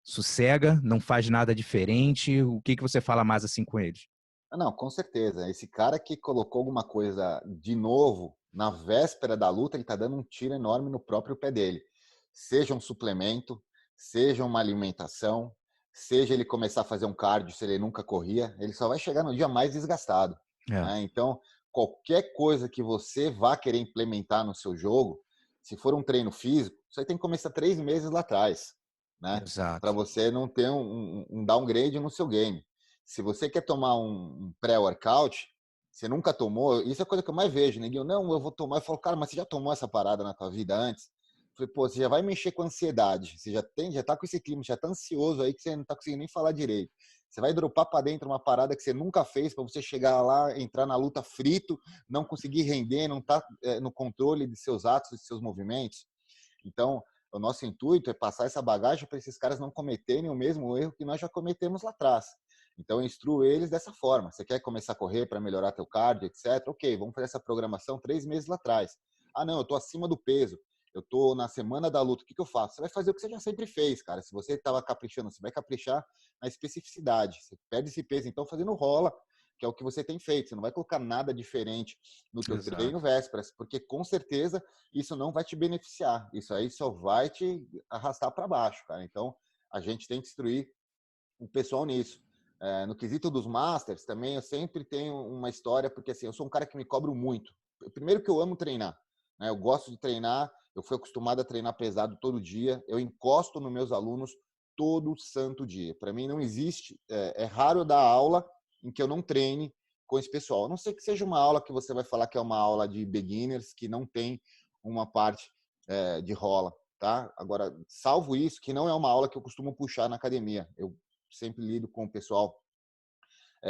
sossega, não faz nada diferente. O que você fala mais assim com eles? Não, com certeza. Esse cara que colocou alguma coisa de novo na véspera da luta, ele está dando um tiro enorme no próprio pé dele. Seja um suplemento, seja uma alimentação, seja ele começar a fazer um cardio se ele nunca corria, ele só vai chegar no dia mais desgastado, É, né? Então, qualquer coisa que você vá querer implementar no seu jogo, se for um treino físico, você tem que começar 3 meses lá atrás, né? Para exato. você não ter um downgrade no seu game. Se você quer tomar um pré-workout, você nunca tomou, isso é a coisa que eu mais vejo, neguinho, não, eu vou tomar. Eu falo, cara, mas você já tomou essa parada na tua vida antes? Eu falei, pô, você já vai mexer com ansiedade, você já tá com esse clima, já tá ansioso aí que você não tá conseguindo nem falar direito. Você vai dropar para dentro uma parada que você nunca fez para você chegar lá, entrar na luta frito, não conseguir render, não tá no controle de seus atos, de seus movimentos. Então, o nosso intuito é passar essa bagagem para esses caras não cometerem o mesmo erro que nós já cometemos lá atrás. Então, eu instruo eles dessa forma. Você quer começar a correr para melhorar teu cardio, etc? Ok, vamos fazer essa programação 3 meses lá atrás. Ah, não, eu estou acima do peso. Eu estou na semana da luta. O que eu faço? Você vai fazer o que você já sempre fez, cara. Se você estava caprichando, você vai caprichar na especificidade. Você perde esse peso, então, fazendo rola, que é o que você tem feito. Você não vai colocar nada diferente no teu treino Exato. vésperas, porque com certeza isso não vai te beneficiar. Isso aí só vai te arrastar para baixo, cara. Então, a gente tem que instruir o pessoal nisso. No quesito dos Masters, também eu sempre tenho uma história, porque assim, eu sou um cara que me cobro muito. Primeiro que eu amo treinar, né? Eu gosto de treinar, eu fui acostumado a treinar pesado todo dia, eu encosto nos meus alunos todo santo dia. Para mim não existe, é raro eu dar aula em que eu não treine com esse pessoal. A não ser que seja uma aula que você vai falar que é uma aula de beginners, que não tem uma parte de rola, tá? Agora, salvo isso, que não é uma aula que eu costumo puxar na academia. Eu sempre lido com o pessoal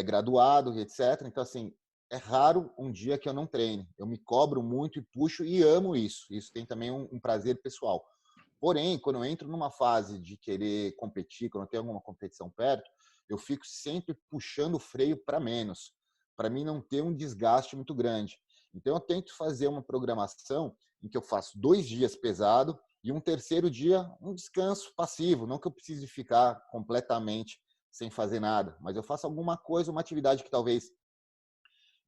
graduado, etc. Então, assim, é raro um dia que eu não treine. Eu me cobro muito e puxo e amo isso. Isso tem também um prazer pessoal. Porém, quando eu entro numa fase de querer competir, quando eu tenho alguma competição perto, eu fico sempre puxando o freio para menos, para mim não ter um desgaste muito grande. Então, eu tento fazer uma programação em que eu faço 2 dias pesado e um terceiro dia um descanso passivo, não que eu precise ficar completamente sem fazer nada, mas eu faço alguma coisa, uma atividade que talvez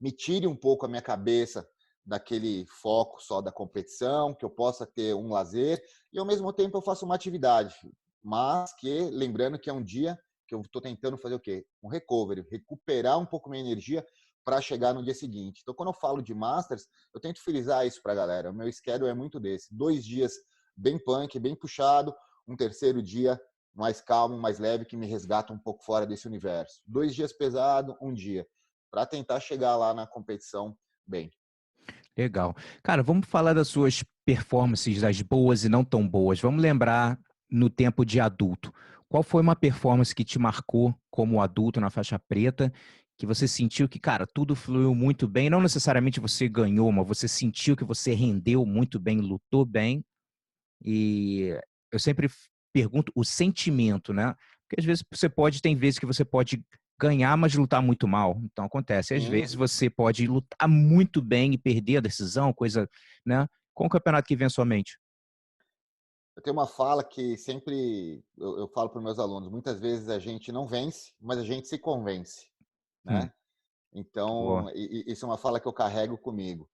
me tire um pouco a minha cabeça daquele foco só da competição, que eu possa ter um lazer e ao mesmo tempo eu faço uma atividade, mas que lembrando que é um dia que eu estou tentando fazer o quê? Um recovery, recuperar um pouco minha energia para chegar no dia seguinte. Então, quando eu falo de Masters, eu tento frisar isso para a galera. O meu schedule é muito desse. 2 dias bem punk, bem puxado, um terceiro dia mais calmo, mais leve, que me resgata um pouco fora desse universo. 2 dias pesado, um dia, para tentar chegar lá na competição bem. Legal. Cara, vamos falar das suas performances, das boas e não tão boas. Vamos lembrar no tempo de adulto. Qual foi uma performance que te marcou como adulto na faixa preta, que você sentiu que, cara, tudo fluiu muito bem? Não necessariamente você ganhou, mas você sentiu que você rendeu muito bem, lutou bem. E eu sempre pergunto o sentimento, né? Porque às vezes tem vezes que você pode ganhar, mas lutar muito mal. Então acontece. Às Sim. vezes você pode lutar muito bem e perder a decisão, coisa, né? Qual o campeonato que vem à sua mente? Eu tenho uma fala que sempre eu falo para os meus alunos, muitas vezes a gente não vence, mas a gente se convence, Hum, né? Então, boa. isso é uma fala que eu carrego comigo.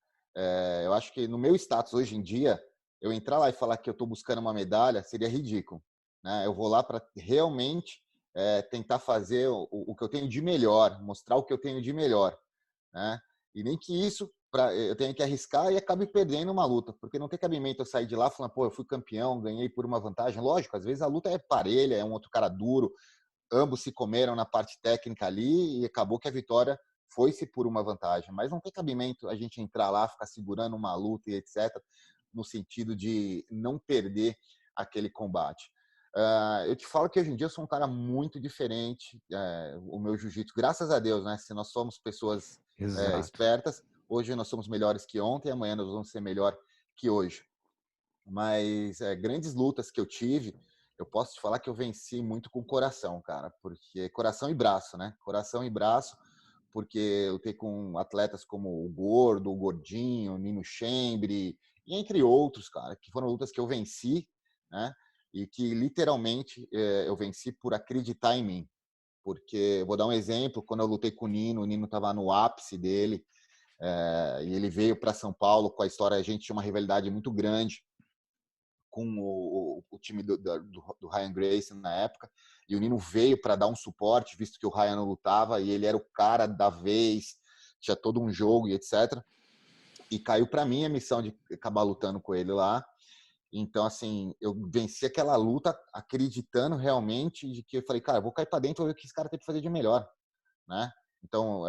Eu acho que no meu status hoje em dia, eu entrar lá e falar que eu estou buscando uma medalha seria ridículo, né? Eu vou lá para realmente tentar fazer o que eu tenho de melhor, mostrar o que eu tenho de melhor, né? E nem que isso eu tenha que arriscar e acabe perdendo uma luta, porque não tem cabimento eu sair de lá falando, pô, eu fui campeão, ganhei por uma vantagem. Lógico, às vezes a luta é parelha, é um outro cara duro, ambos se comeram na parte técnica ali e acabou que a vitória foi-se por uma vantagem. Mas não tem cabimento a gente entrar lá, ficar segurando uma luta e etc., no sentido de não perder aquele combate. Eu te falo que hoje em dia eu sou um cara muito diferente. O meu jiu-jitsu, graças a Deus, né? Se nós somos pessoas Exato. espertas, hoje nós somos melhores que ontem, amanhã nós vamos ser melhor que hoje. Mas grandes lutas que eu tive, eu posso te falar que eu venci muito com coração, cara, porque coração e braço, né? Coração e braço, porque eu lutei com atletas como o Gordo, o Gordinho, o Nino Chembre, e entre outros, cara, que foram lutas que eu venci, né? E que literalmente eu venci por acreditar em mim. Porque, vou dar um exemplo, quando eu lutei com o Nino estava no ápice dele, e ele veio para São Paulo com a história, a gente tinha uma rivalidade muito grande com o time do Ryan Gracie na época, e o Nino veio para dar um suporte, visto que o Ryan não lutava, e ele era o cara da vez, tinha todo um jogo e etc. E caiu para mim a missão de acabar lutando com ele lá. Então, assim, eu venci aquela luta acreditando realmente de que eu falei, cara, eu vou cair para dentro e ver o que esse cara tem que fazer de melhor, né? Então,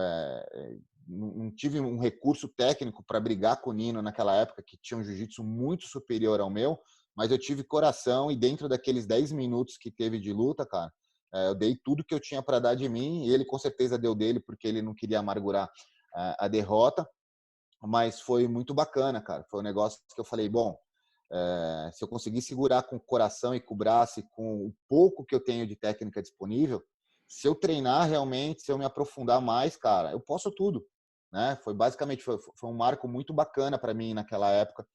não tive um recurso técnico para brigar com o Nino naquela época, que tinha um jiu-jitsu muito superior ao meu, mas eu tive coração e dentro daqueles 10 minutos que teve de luta, cara, eu dei tudo que eu tinha para dar de mim e ele com certeza deu dele porque ele não queria amargurar a derrota, mas foi muito bacana, cara. Foi um negócio que eu falei, bom, se eu conseguir segurar com o coração e com o braço e com o pouco que eu tenho de técnica disponível, se eu treinar realmente, se eu me aprofundar mais, cara, eu posso tudo, né? Foi basicamente foi um marco muito bacana para mim naquela época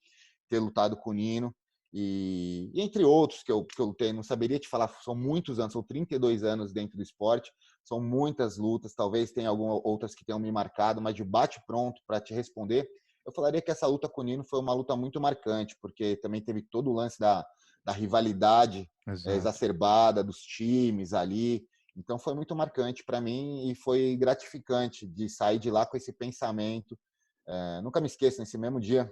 ter lutado com o Nino e entre outros que eu lutei, não saberia te falar, são muitos anos, são 32 anos dentro do esporte, são muitas lutas, talvez tenha algumas outras que tenham me marcado, mas de bate pronto para te responder, eu falaria que essa luta com o Nino foi uma luta muito marcante, porque também teve todo o lance da rivalidade Exato. exacerbada dos times ali. Então foi muito marcante para mim e foi gratificante de sair de lá com esse pensamento. Nunca me esqueço, nesse mesmo dia,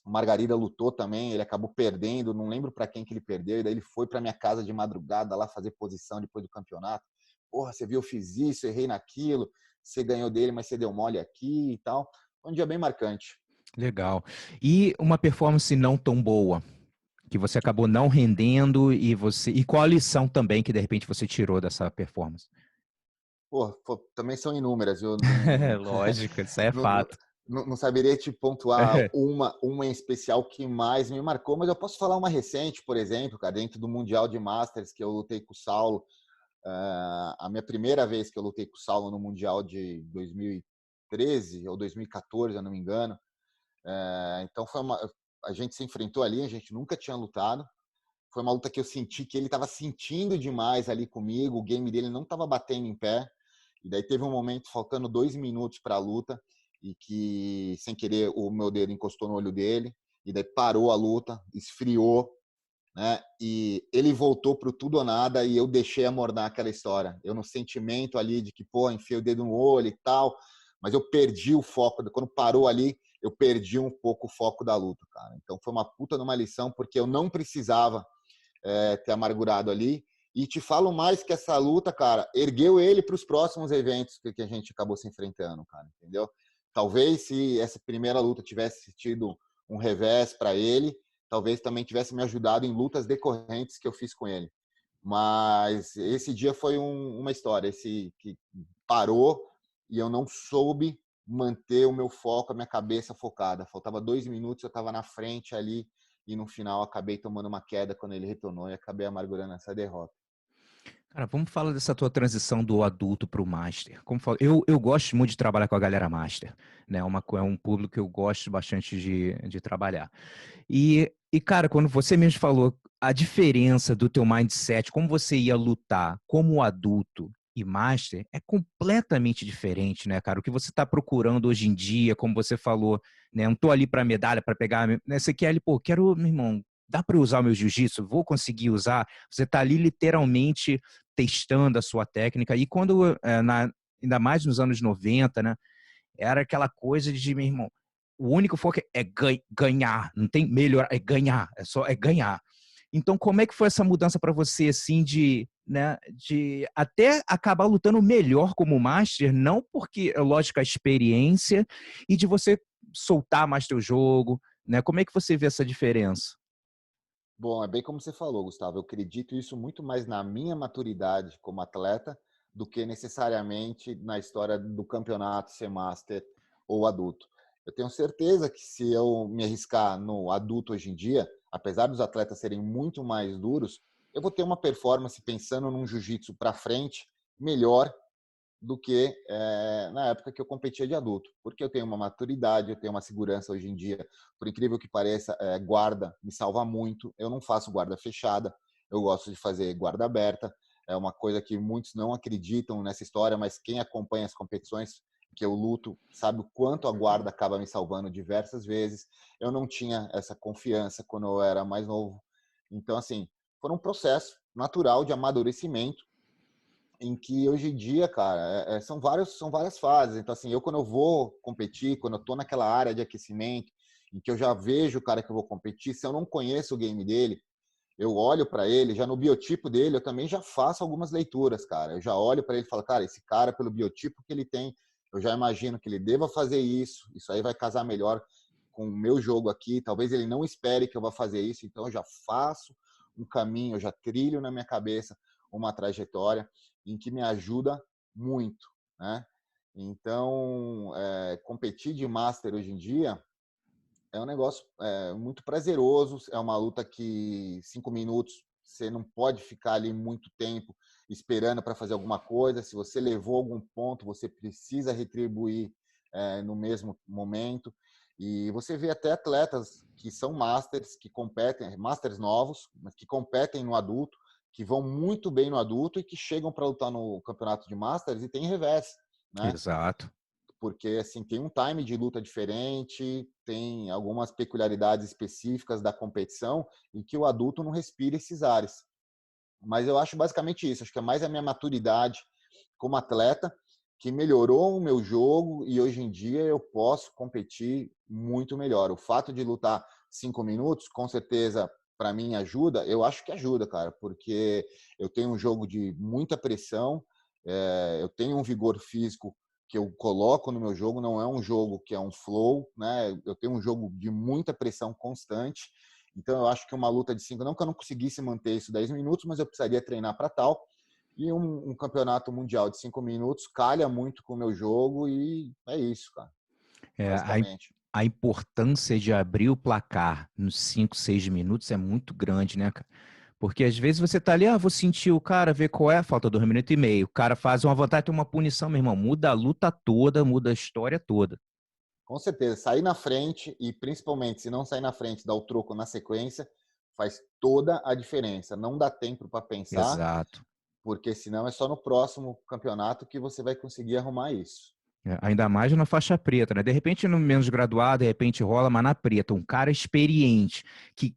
o Margarida lutou também, ele acabou perdendo, não lembro para quem que ele perdeu, e daí ele foi para minha casa de madrugada lá fazer posição depois do campeonato. Porra, você viu, eu fiz isso, errei naquilo, você ganhou dele, mas você deu mole aqui e tal. Foi um dia bem marcante. Legal. E uma performance não tão boa, que você acabou não rendendo e qual a lição também que de repente você tirou dessa performance? Pô, também são inúmeras, eu Lógico, isso é não, fato. não saberia te pontuar uma em especial que mais me marcou, mas eu posso falar uma recente, por exemplo, cara, dentro do Mundial de Masters, que eu lutei com o Saulo. A minha primeira vez que eu lutei com o Saulo no Mundial de 2013 ou 2014, eu não me engano. Então a gente se enfrentou ali, a gente nunca tinha lutado. Foi uma luta que eu senti que ele estava sentindo demais ali comigo, o game dele não estava batendo em pé. E daí teve um momento, faltando 2 minutos para a luta, e que, sem querer, o meu dedo encostou no olho dele, e daí parou a luta, esfriou, né? E ele voltou pro tudo ou nada e eu deixei amornar aquela história. Eu no sentimento ali de que, pô, enfiei o dedo no olho e tal, mas eu perdi o foco. Quando parou ali, eu perdi um pouco o foco da luta, cara. Então foi uma puta numa lição, porque eu não precisava ter amargurado ali. E te falo mais que essa luta, cara, ergueu ele para os próximos eventos que a gente acabou se enfrentando, cara, entendeu? Talvez se essa primeira luta tivesse tido um revés para ele, talvez também tivesse me ajudado em lutas decorrentes que eu fiz com ele. Mas esse dia foi uma história, esse que parou e eu não soube manter o meu foco, a minha cabeça focada. Faltava 2 minutos, eu estava na frente ali e no final acabei tomando uma queda quando ele retornou e acabei amargurando essa derrota. Cara, vamos falar dessa tua transição do adulto para o master. Eu gosto muito de trabalhar com a galera master, né? É um público que eu gosto bastante de trabalhar. Cara, quando você mesmo falou a diferença do teu mindset, como você ia lutar como adulto e master, é completamente diferente, né, cara? O que você está procurando hoje em dia, como você falou, né? Eu não tô ali para medalha, para pegar, né? Você quer ali, pô, quero, meu irmão, dá para usar o meu jiu-jitsu? Vou conseguir usar? Você está ali literalmente testando a sua técnica. E quando, ainda mais nos anos 90, né? Era aquela coisa de, meu irmão, o único foco é ganhar, não tem melhor, é ganhar, é ganhar. Então, como é que foi essa mudança para você, assim, né, de até acabar lutando melhor como master, não porque, é lógico, a experiência, e de você soltar mais teu jogo, né? Como é que você vê essa diferença? Bom, é bem como você falou, Gustavo. Eu acredito isso muito mais na minha maturidade como atleta do que necessariamente na história do campeonato ser master ou adulto. Eu tenho certeza que se eu me arriscar no adulto hoje em dia, apesar dos atletas serem muito mais duros, eu vou ter uma performance pensando num jiu-jitsu para frente melhor do que na época que eu competia de adulto, porque eu tenho uma maturidade, eu tenho uma segurança hoje em dia, por incrível que pareça, guarda me salva muito. Eu não faço guarda fechada, eu gosto de fazer guarda aberta. É uma coisa que muitos não acreditam nessa história, mas quem acompanha as competições que eu luto sabe o quanto a guarda acaba me salvando diversas vezes. Eu não tinha essa confiança quando eu era mais novo. Então, assim, foi um processo natural de amadurecimento em que hoje em dia, cara, são várias fases. Então, assim, eu quando eu vou competir, quando eu tô naquela área de aquecimento, em que eu já vejo o cara que eu vou competir, se eu não conheço o game dele, eu olho para ele, já no biotipo dele, eu também já faço algumas leituras, cara. Eu já olho para ele e falo, cara, esse cara, pelo biotipo que ele tem, eu já imagino que ele deva fazer isso aí vai casar melhor com o meu jogo aqui. Talvez ele não espere que eu vá fazer isso, então eu já faço um caminho, eu já trilho na minha cabeça uma trajetória em que me ajuda muito, né? Então, competir de master hoje em dia é um negócio muito prazeroso. É uma luta que 5 minutos você não pode ficar ali muito tempo esperando para fazer alguma coisa. Se você levou algum ponto, você precisa retribuir no mesmo momento. E você vê até atletas que são masters, que competem, masters novos, mas que competem no adulto, que vão muito bem no adulto e que chegam para lutar no campeonato de masters e tem revés, né? Exato. Porque assim tem um time de luta diferente, tem algumas peculiaridades específicas da competição em que o adulto não respira esses ares. Mas eu acho basicamente isso, acho que é mais a minha maturidade como atleta que melhorou o meu jogo e hoje em dia eu posso competir muito melhor. O fato de lutar 5 minutos, com certeza, para mim ajuda. Eu acho que ajuda, cara, porque eu tenho um jogo de muita pressão, eu tenho um vigor físico que eu coloco no meu jogo, não é um jogo que é um flow, né? Eu tenho um jogo de muita pressão constante. Então eu acho que uma luta de 5, não que eu não conseguisse manter isso 10 minutos, mas eu precisaria treinar para tal. E um campeonato mundial de 5 minutos calha muito com o meu jogo e é isso, cara, É, basicamente. a importância de abrir o placar nos 5, 6 minutos é muito grande, né, cara? Porque às vezes você tá ali, vou sentir o cara, ver qual é, falta 2 minutos e meio. O cara faz uma vantagem, tem uma punição, meu irmão. Muda a luta toda, muda a história toda. Com certeza, sair na frente e principalmente se não sair na frente, dar o troco na sequência, faz toda a diferença. Não dá tempo para pensar, Exato. porque senão é só no próximo campeonato que você vai conseguir arrumar isso. Ainda mais na faixa preta, né? De repente no menos graduado, de repente rola, mas na preta, um cara experiente que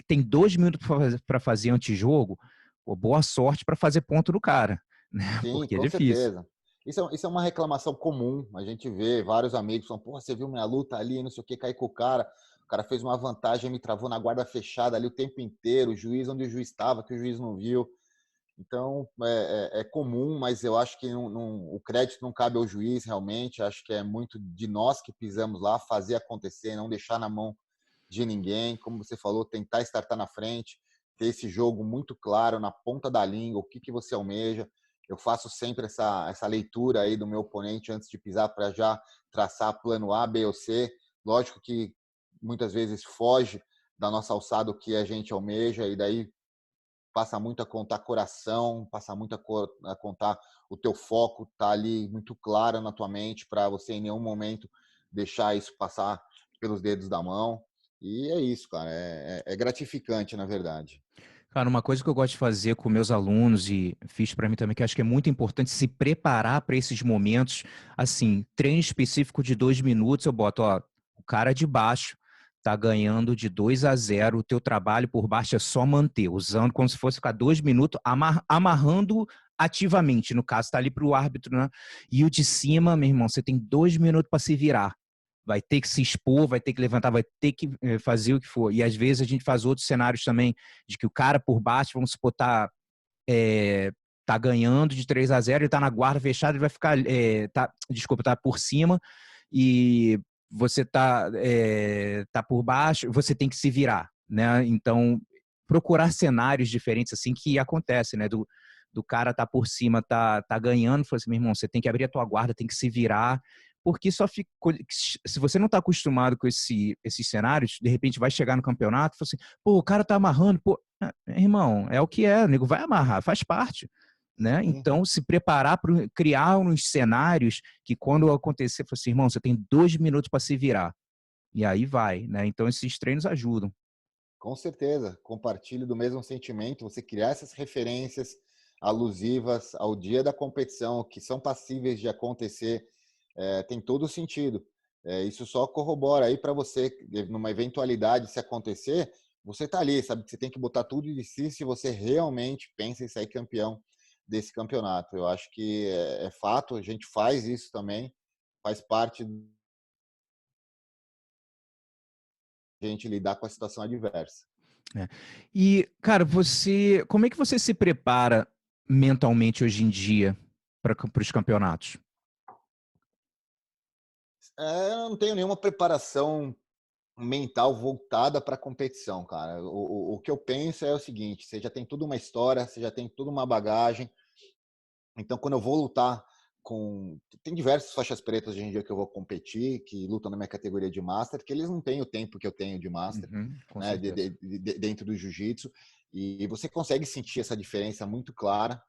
tem 2 minutos para fazer antijogo, pô, boa sorte para fazer ponto no cara, né? Sim, Porque é com difícil. certeza. Isso é uma reclamação comum. A gente vê vários amigos falando, pô, você viu minha luta ali, não sei o que, caí com o cara fez uma vantagem, me travou na guarda fechada ali o tempo inteiro, o juiz onde o juiz estava, que o juiz não viu. Então, é comum, mas eu acho que o crédito não cabe ao juiz, realmente. Acho que é muito de nós que pisamos lá, fazer acontecer, não deixar na mão de ninguém. Como você falou, tentar estar na frente, ter esse jogo muito claro, na ponta da língua, o que você almeja. Eu faço sempre essa leitura aí do meu oponente antes de pisar para já traçar plano A, B ou C. Lógico que muitas vezes foge da nossa alçada o que a gente almeja, e daí passa muito a contar coração, passa muito a contar o teu foco, tá ali muito claro na tua mente para você em nenhum momento deixar isso passar pelos dedos da mão. E é isso, cara. É gratificante, na verdade. Cara, uma coisa que eu gosto de fazer com meus alunos e fiz para mim também, que eu acho que é muito importante se preparar para esses momentos, assim, treino específico de 2 minutos, eu boto, ó, o cara de baixo tá ganhando de 2-0, o teu trabalho por baixo é só manter, usando como se fosse ficar 2 minutos, amarrando ativamente, no caso, tá ali para o árbitro, né? E o de cima, meu irmão, você tem 2 minutos para se virar. Vai ter que se expor, vai ter que levantar, vai ter que fazer o que for. E às vezes a gente faz outros cenários também, de que o cara por baixo, vamos supor, tá ganhando de 3-0, ele tá na guarda fechada, ele vai ficar, desculpa, tá por cima e você tá por baixo, você tem que se virar, né? Então, procurar cenários diferentes assim que acontecem, né? Do cara tá por cima, tá ganhando, falou assim, meu irmão, você tem que abrir a tua guarda, tem que se virar, porque só fica, se você não tá acostumado com esses cenários, de repente vai chegar no campeonato, fala assim, pô, o cara tá amarrando, pô, irmão, é o que é, o nego vai amarrar, faz parte, né? Sim, Então, se preparar para criar uns cenários que quando acontecer, fala assim, irmão, você tem 2 minutos para se virar. E aí vai, né? Então, esses treinos ajudam. com certeza. Compartilho do mesmo sentimento. Você criar essas referências alusivas ao dia da competição, que são passíveis de acontecer, tem todo o sentido. Isso só corrobora aí para você, numa eventualidade se acontecer, você tá ali, sabe que você tem que botar tudo de si se você realmente pensa em sair campeão desse campeonato. Eu acho que é fato, a gente faz isso também, faz parte da gente lidar com a situação adversa. É. E, cara, como é que você se prepara mentalmente hoje em dia para os campeonatos? Eu não tenho nenhuma preparação mental voltada para a competição, cara. O que eu penso é o seguinte: você já tem toda uma história, você já tem toda uma bagagem. Então, quando eu vou lutar com. Tem diversas faixas pretas hoje em dia que eu vou competir, que lutam na minha categoria de Master, que eles não têm o tempo que eu tenho de Master, Uhum, com né, certeza. dentro do Jiu-Jitsu. E você consegue sentir essa diferença muito clara.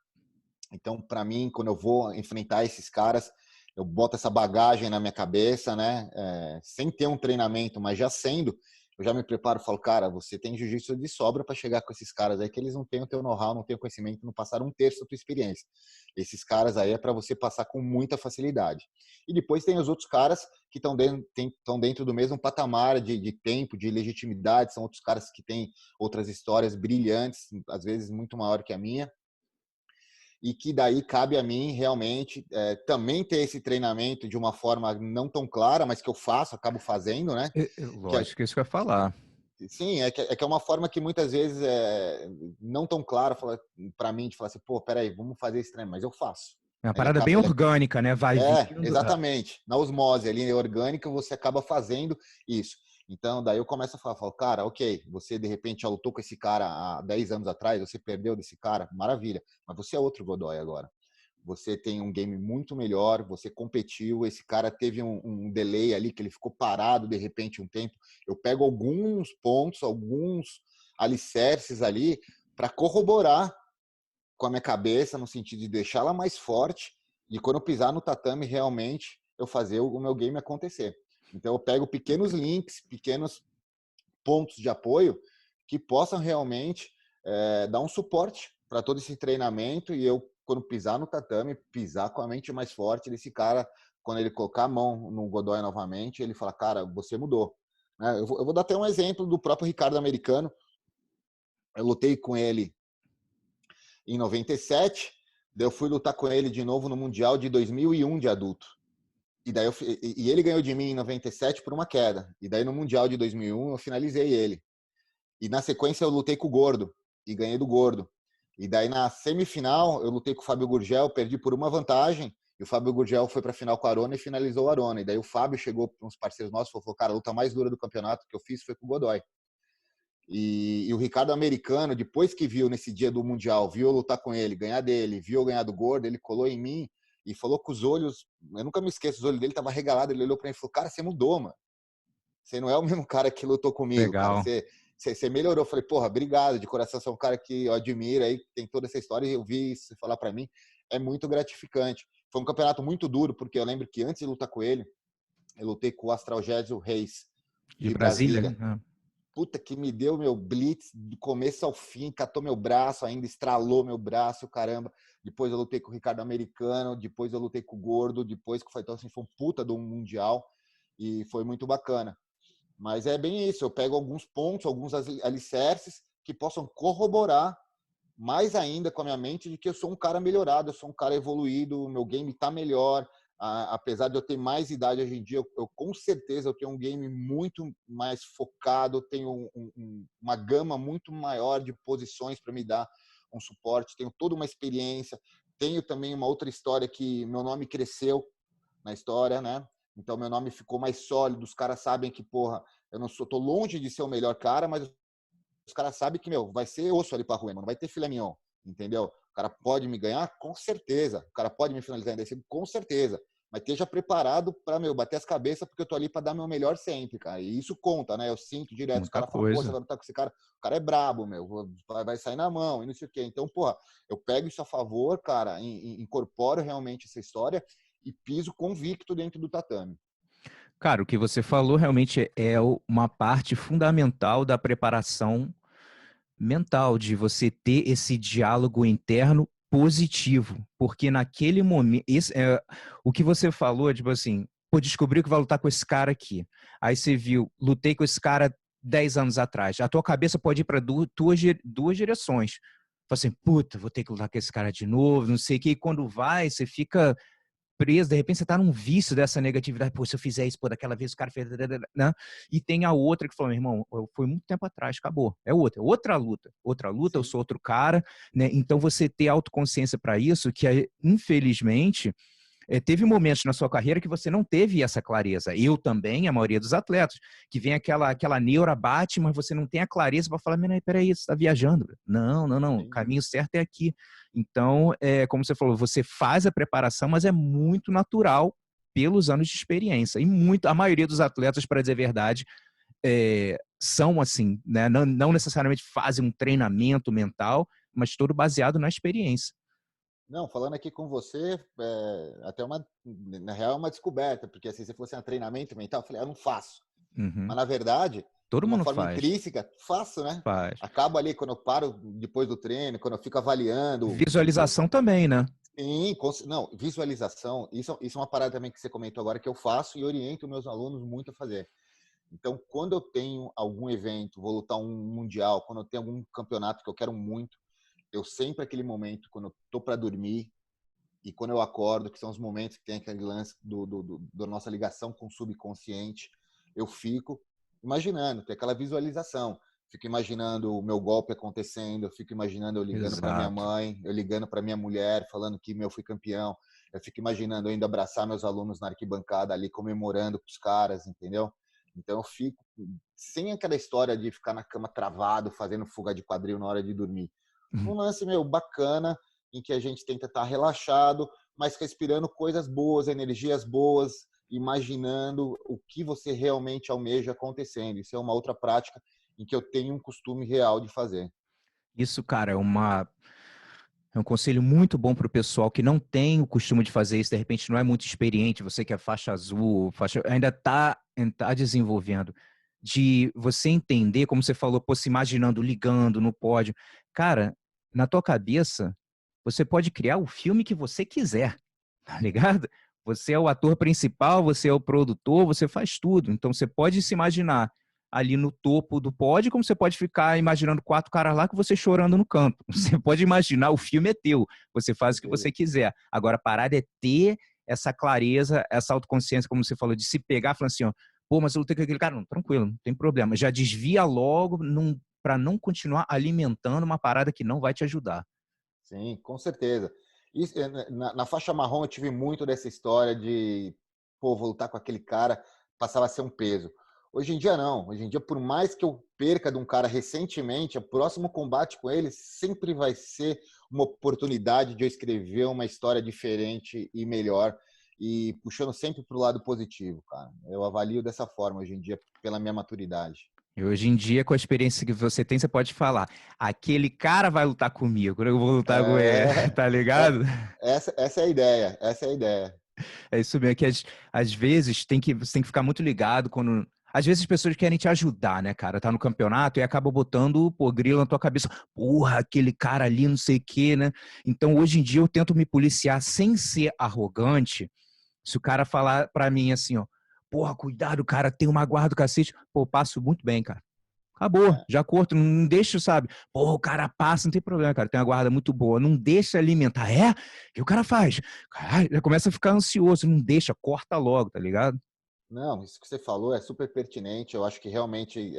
Então, para mim, quando eu vou enfrentar esses caras, eu boto essa bagagem na minha cabeça, né? Sem ter um treinamento, mas já sendo, eu já me preparo e falo, cara, você tem jiu-jitsu de sobra para chegar com esses caras aí, que eles não têm o teu know-how, não têm o conhecimento, não passaram um terço da tua experiência. Esses caras aí é para você passar com muita facilidade. E depois tem os outros caras que estão dentro do mesmo patamar de tempo, de legitimidade, são outros caras que têm outras histórias brilhantes, às vezes muito maior que a minha, e que daí cabe a mim realmente também ter esse treinamento de uma forma não tão clara, mas que eu faço, acabo fazendo, né? Que é, Lógico que isso que eu ia falar. sim, é uma forma que muitas vezes não tão clara para mim de falar assim, pô, peraí, vamos fazer esse treino, mas eu faço. É uma Ele parada bem acaba, ele, orgânica, né? Vai vindo. exatamente. Na osmose ali orgânica, você acaba fazendo isso. Então, daí eu começo a falar, falo, cara, ok, você de repente já lutou com esse cara há 10 anos atrás, você perdeu desse cara, maravilha, mas você é outro Godoy agora. Você tem um game muito melhor, você competiu, esse cara teve um delay ali, que ele ficou parado de repente um tempo. Eu pego alguns pontos, alguns alicerces ali para corroborar com a minha cabeça, no sentido de deixá-la mais forte e quando eu pisar no tatame, realmente eu fazer o meu game acontecer. Então eu pego pequenos links, pequenos pontos de apoio que possam realmente dar um suporte para todo esse treinamento e eu quando pisar no tatame, pisar com a mente mais forte desse cara, quando ele colocar a mão no Godoy novamente, ele fala, cara, você mudou. Né? Eu vou dar até um exemplo do próprio Ricardo Americano. Eu lutei com ele em 97, daí eu fui lutar com ele de novo no Mundial de 2001 de adulto. E ele ganhou de mim em 97 por uma queda. E daí no Mundial de 2001 eu finalizei ele. E na sequência eu lutei com o Gordo e ganhei do Gordo. E daí na semifinal eu lutei com o Fábio Gurgel, perdi por uma vantagem. E o Fábio Gurgel foi para a final com a Arona e finalizou a Arona. E daí o Fábio chegou para uns parceiros nossos e falou, cara, a luta mais dura do campeonato que eu fiz foi com o Godoy. E o Ricardo Americano, depois que viu nesse dia do Mundial, viu eu lutar com ele, ganhar dele, viu eu ganhar do Gordo, ele colou em mim e falou com os olhos, eu nunca me esqueço, os olhos dele estavam regalados, ele olhou para mim e falou, cara, você mudou, mano. Você não é o mesmo cara que lutou comigo, cara. Legal. Você melhorou. Eu falei, porra, obrigado, de coração, você é um cara que eu admiro aí, tem toda essa história, e eu vi isso falar para mim, é muito gratificante. Foi um campeonato muito duro, porque eu lembro que antes de lutar com ele, eu lutei com o Astralgésio Reis, De de Brasília, Brasília. né? Puta, que me deu meu blitz do começo ao fim, catou meu braço, ainda estralou meu braço, caramba. Depois eu lutei com o Ricardo Americano, depois eu lutei com o Gordo, depois que foi, então, assim, foi um puta do Mundial e foi muito bacana. Mas é bem isso, eu pego alguns pontos, alguns alicerces que possam corroborar mais ainda com a minha mente de que eu sou um cara melhorado, eu sou um cara evoluído, o meu game está melhor, apesar de eu ter mais idade hoje em dia, eu com certeza eu tenho um game muito mais focado, tenho uma gama muito maior de posições para me dar um suporte, tenho toda uma experiência, tenho também uma outra história que meu nome cresceu na história, né? Então meu nome ficou mais sólido, os caras sabem que, porra, eu não sou, tô longe de ser o melhor cara, mas os caras sabem que, meu, vai ser osso ali pra rua, não vai ter filé mignon, entendeu? O cara pode me ganhar? Com certeza. O cara pode me finalizar em descida? Com certeza. Mas esteja preparado para, meu, bater as cabeças, porque eu tô ali para dar meu melhor sempre, cara. E isso conta, né? Eu sinto direto. Os Muita caras falam, pô, você coisa. vai lutar com esse cara? O cara é brabo, meu. Vai sair na mão e não sei o quê. Então, porra, eu pego isso a favor, cara, incorporo realmente essa história e piso convicto dentro do tatame. Cara, o que você falou realmente é uma parte fundamental da preparação mental, de você ter esse diálogo interno positivo, porque naquele momento, o que você falou, tipo assim, pô, descobriu que vai lutar com esse cara aqui, aí você viu, lutei com esse cara 10 anos atrás, a tua cabeça pode ir para duas direções, fala assim, puta, vou ter que lutar com esse cara de novo, não sei o que, e quando vai, você fica preso, de repente você tá num vício dessa negatividade, pô, se eu fizer isso, pô, daquela vez o cara fez, né? E tem a outra que falou, meu irmão, foi muito tempo atrás, acabou, é outra luta, eu Sim. sou outro cara, né? Então você ter autoconsciência para isso, que infelizmente teve momentos na sua carreira que você não teve essa clareza. Eu também, a maioria dos atletas, que vem aquela neura bate, mas você não tem a clareza para falar, peraí, você está viajando. Não, o Entendi. caminho certo é aqui. Então, como você falou, você faz a preparação, mas é muito natural pelos anos de experiência. E a maioria dos atletas, para dizer a verdade, são assim, né? Não necessariamente fazem um treinamento mental, mas todo baseado na experiência. Não, falando aqui com você, até na real, é uma descoberta, porque assim, você falou assim, treinamento mental, eu falei, eu não faço. Uhum. Mas na verdade, Todo de uma mundo forma faz. intrínseca, faço, né? Faz. Acabo ali quando eu paro depois do treino, quando eu fico avaliando. Visualização também, né? Sim, não, visualização, isso é uma parada também que você comentou agora que eu faço e oriento meus alunos muito a fazer. Então, quando eu tenho algum evento, vou lutar um mundial, quando eu tenho algum campeonato que eu quero muito, eu sempre aquele momento, quando eu tô para dormir, e quando eu acordo, que são os momentos que tem aquele lance da nossa ligação com o subconsciente, eu fico imaginando, tem aquela visualização. Fico imaginando o meu golpe acontecendo, eu fico imaginando eu ligando para minha Exato. mãe, eu ligando para minha mulher, falando que eu fui campeão. Eu fico imaginando eu indo abraçar meus alunos na arquibancada ali, comemorando com os caras, entendeu? Então eu fico sem aquela história de ficar na cama travado, fazendo fuga de quadril na hora de dormir. Um lance, meu, bacana, em que a gente tenta estar relaxado, mas respirando coisas boas, energias boas, imaginando o que você realmente almeja acontecendo. Isso é uma outra prática em que eu tenho um costume real de fazer. Isso, cara, é um conselho muito bom para o pessoal que não tem o costume de fazer isso, de repente não é muito experiente, você que é faixa azul, ainda tá desenvolvendo, de você entender, como você falou, pô, se imaginando, ligando no pódio. Cara, na tua cabeça, você pode criar o filme que você quiser, tá ligado? Você é o ator principal, você é o produtor, você faz tudo. Então você pode se imaginar ali no topo do pódio, como você pode ficar imaginando 4 caras lá com você chorando no canto. Você pode imaginar, o filme é teu, você faz o que você quiser. Agora, a parada é ter essa clareza, essa autoconsciência, como você falou, de se pegar, falando assim, ó, pô, mas eu lutei com aquele cara, não, tranquilo, não tem problema. Já desvia logo para não continuar alimentando uma parada que não vai te ajudar. Sim, com certeza. Isso, na faixa marrom eu tive muito dessa história de, pô, vou lutar com aquele cara, passava a ser um peso. Hoje em dia não. Hoje em dia, por mais que eu perca de um cara recentemente, o próximo combate com ele sempre vai ser uma oportunidade de eu escrever uma história diferente e melhor e puxando sempre para o lado positivo, cara. Eu avalio dessa forma hoje em dia pela minha maturidade. E hoje em dia, com a experiência que você tem, você pode falar: aquele cara vai lutar comigo, eu vou lutar com ele, É, tá ligado? essa é a ideia, essa é a ideia. É isso mesmo, que às vezes você tem que ficar muito ligado quando. Às vezes as pessoas querem te ajudar, né, cara? Tá no campeonato e acaba botando, pô, grilo na tua cabeça. Porra, aquele cara ali, não sei o quê, né? Então, hoje em dia, eu tento me policiar sem ser arrogante. Se o cara falar pra mim assim, ó, porra, cuidado, o cara tem uma guarda do cacete, pô, eu passo muito bem, cara. Acabou, É. já corto, não deixa, sabe? Pô, o cara passa, não tem problema, cara, tem uma guarda muito boa, não deixa alimentar. É? O que o cara faz? Caralho, já começa a ficar ansioso, não deixa, corta logo, tá ligado? Não, isso que você falou é super pertinente. Eu acho que realmente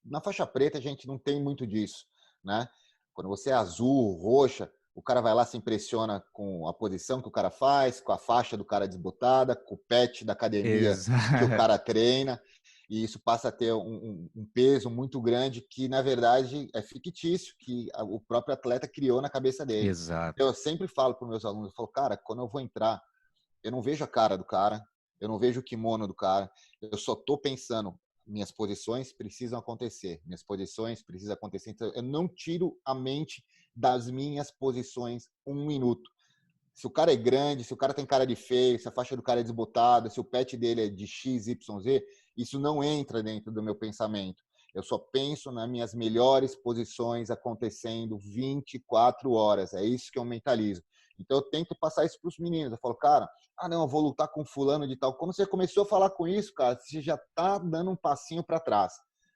na faixa preta a gente não tem muito disso, né? Quando você é azul, roxa, o cara vai lá, se impressiona com a posição que o cara faz, com a faixa do cara desbotada, com o pet da academia que o Exato. cara treina, e isso passa a ter um peso muito grande que, na verdade, é fictício, que o próprio atleta criou na cabeça dele. Exato. Eu sempre falo para os meus alunos, eu falo, cara, quando eu vou entrar, eu não vejo a cara do cara, eu não vejo o kimono do cara, eu só tô pensando, minhas posições precisam acontecer, minhas posições precisam acontecer, então eu não tiro a mente das minhas posições um minuto. Se o cara é grande, se o cara tem cara de feio, se a faixa do cara é desbotada, se o pet dele é de X, Y, Z, isso não entra dentro do meu pensamento. Eu só penso nas minhas melhores posições acontecendo 24 horas. É isso que eu mentalizo. Então eu tento passar isso para os meninos. Eu falo, cara, não, eu vou lutar com fulano de tal. Quando você começou a falar com isso, cara, você já tá dando um passinho para trás.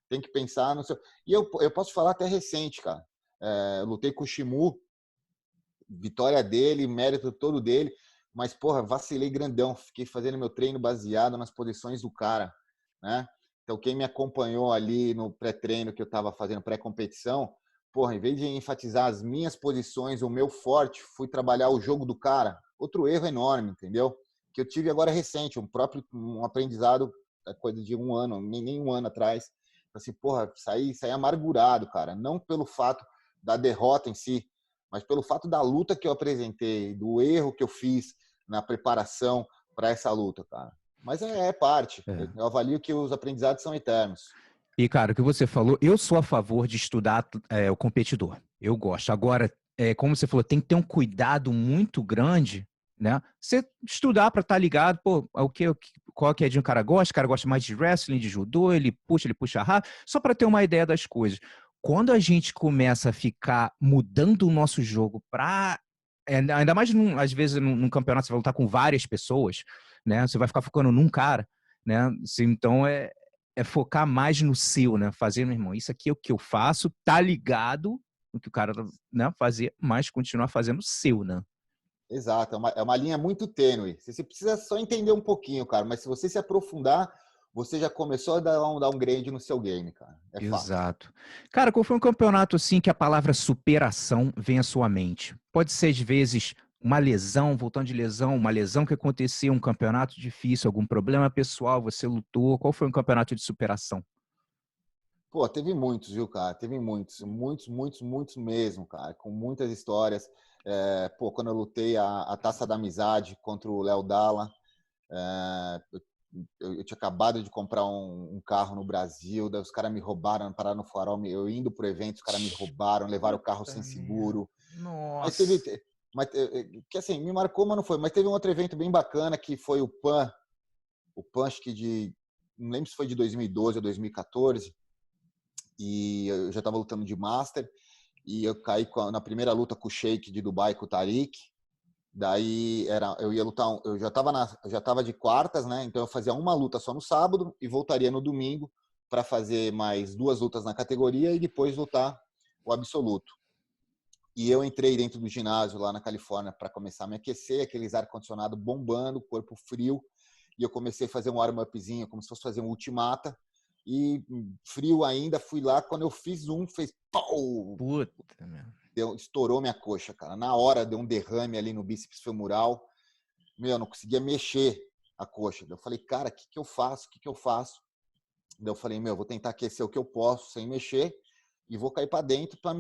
Tem que pensar no seu. E eu posso falar até recente, cara. Eu lutei com o Shimu, vitória dele, mérito todo dele, mas, porra, vacilei grandão, fiquei fazendo meu treino baseado nas posições do cara, né? Então, quem me acompanhou ali no pré-treino que eu estava fazendo pré-competição, porra, em vez de enfatizar as minhas posições, o meu forte, fui trabalhar o jogo do cara. Outro erro enorme, entendeu? Que eu tive agora recente, um aprendizado, coisa de um ano, nem um ano atrás. Assim, porra, saí amargurado, cara. Não pelo fato da derrota em si, mas pelo fato da luta que eu apresentei, do erro que eu fiz na preparação para essa luta, cara. Mas é parte. É. Eu avalio que os aprendizados são eternos. E, cara, o que você falou, eu sou a favor de estudar o competidor. Eu gosto. Agora, como você falou, tem que ter um cuidado muito grande, né? Você estudar para estar ligado, pô, qual que é de um cara gosta, o cara gosta mais de wrestling, de judô, ele puxa rápido, só para ter uma ideia das coisas. Quando a gente começa a ficar mudando o nosso jogo para ainda mais às vezes num campeonato você vai lutar com várias pessoas, né? Você vai ficar focando num cara, né? Então é focar mais no seu, né? Fazer, meu irmão, isso aqui é o que eu faço, tá ligado no que o cara, né, fazer, mas continuar fazendo o seu, né? Exato, é uma linha muito tênue. Você precisa só entender um pouquinho, cara. Mas se você se aprofundar, você já começou a dar um grade no seu game, cara. É fato. Exato. Cara, qual foi um campeonato assim que a palavra superação vem à sua mente? Pode ser, às vezes, uma lesão, voltando de lesão, uma lesão que aconteceu, um campeonato difícil, algum problema pessoal, você lutou. Qual foi um campeonato de superação? Pô, teve muitos, viu, cara? Teve muitos, muitos, muitos, muitos mesmo, cara. Com muitas histórias. Pô, quando eu lutei a Taça da Amizade contra o Léo Dalla, eu tinha acabado de comprar um carro no Brasil, daí os caras me roubaram, pararam no farol, eu indo pro evento, os caras me roubaram, levaram o carro sem Puta merda. seguro. Mas teve, Nossa. mas, que assim, me marcou, mas não foi. Mas teve um outro evento bem bacana que foi o PAN acho que não lembro se foi de 2012 ou 2014, e eu já estava lutando de Master, e eu caí na primeira luta com o Sheik de Dubai, com o Tariq. Daí eu ia lutar, eu já tava de quartas, né? Então eu fazia uma luta só no sábado e voltaria no domingo para fazer mais 2 lutas na categoria e depois lutar o absoluto. E eu entrei dentro do ginásio lá na Califórnia para começar a me aquecer, aqueles ar-condicionado bombando, corpo frio, e eu comecei a fazer um warm-upzinho, como se fosse fazer um ultimata, e frio ainda, fui lá, quando eu fiz fez pau! Puta, meu. Estourou minha coxa, cara. Na hora deu um derrame ali no bíceps femoral, eu não conseguia mexer a coxa. Eu falei, cara, o que eu faço? O que eu faço? Daí eu falei, vou tentar aquecer o que eu posso sem mexer e vou cair para dentro para,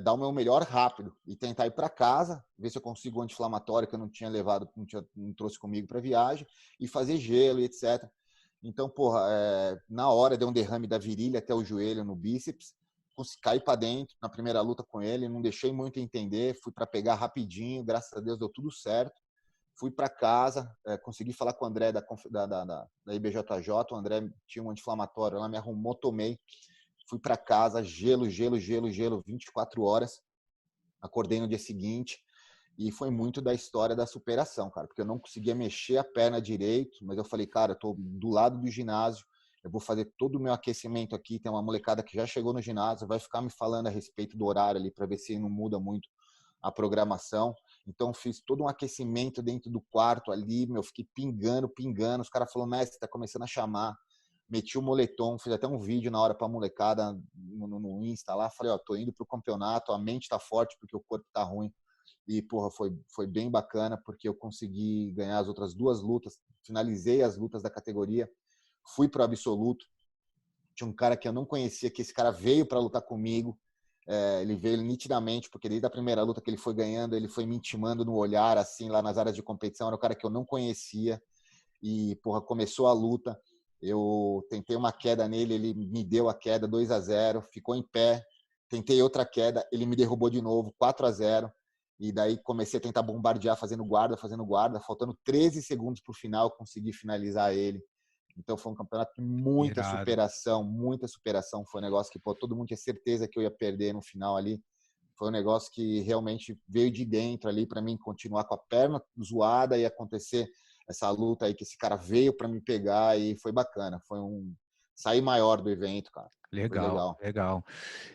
dar o meu melhor rápido e tentar ir para casa, ver se eu consigo um anti-inflamatório que eu não tinha levado, não trouxe comigo para viagem, e fazer gelo e etc. Então, porra, na hora deu um derrame da virilha até o joelho no bíceps, caí para dentro na primeira luta com ele, não deixei muito entender, fui para pegar rapidinho, graças a Deus deu tudo certo. Fui para casa, consegui falar com o André da IBJJ, o André tinha um anti-inflamatório, ela me arrumou, tomei. Fui para casa, gelo, 24 horas. Acordei no dia seguinte e foi muito da história da superação, cara, porque eu não conseguia mexer a perna direito, mas eu falei, cara, eu tô do lado do ginásio, eu vou fazer todo o meu aquecimento aqui, tem uma molecada que já chegou no ginásio, vai ficar me falando a respeito do horário ali para ver se não muda muito a programação. Então fiz todo um aquecimento dentro do quarto ali, fiquei pingando, os caras falaram, mestre, tá começando a chamar. Meti o moletom, fiz até um vídeo na hora pra molecada no Insta lá, falei, tô indo pro campeonato, a mente tá forte porque o corpo tá ruim. E, porra, foi bem bacana porque eu consegui ganhar as outras 2 lutas, finalizei as lutas da categoria, fui pro absoluto. Tinha um cara que eu não conhecia, que esse cara veio para lutar comigo, ele veio nitidamente, porque desde a primeira luta que ele foi ganhando, ele foi me intimando no olhar, assim, lá nas áreas de competição, era um cara que eu não conhecia, e, porra, começou a luta, eu tentei uma queda nele, ele me deu a queda 2-0, ficou em pé, tentei outra queda, ele me derrubou de novo, 4-0, e daí comecei a tentar bombardear, fazendo guarda, faltando 13 segundos para o final, consegui finalizar ele. Então foi um campeonato de Irado. muita superação. Foi um negócio que, pô, todo mundo tinha certeza que eu ia perder no final ali. Foi um negócio que realmente veio de dentro ali para mim continuar com a perna zoada e acontecer essa luta aí que esse cara veio para me pegar e foi bacana. Foi sair maior do evento, cara. Foi Legal, legal. legal.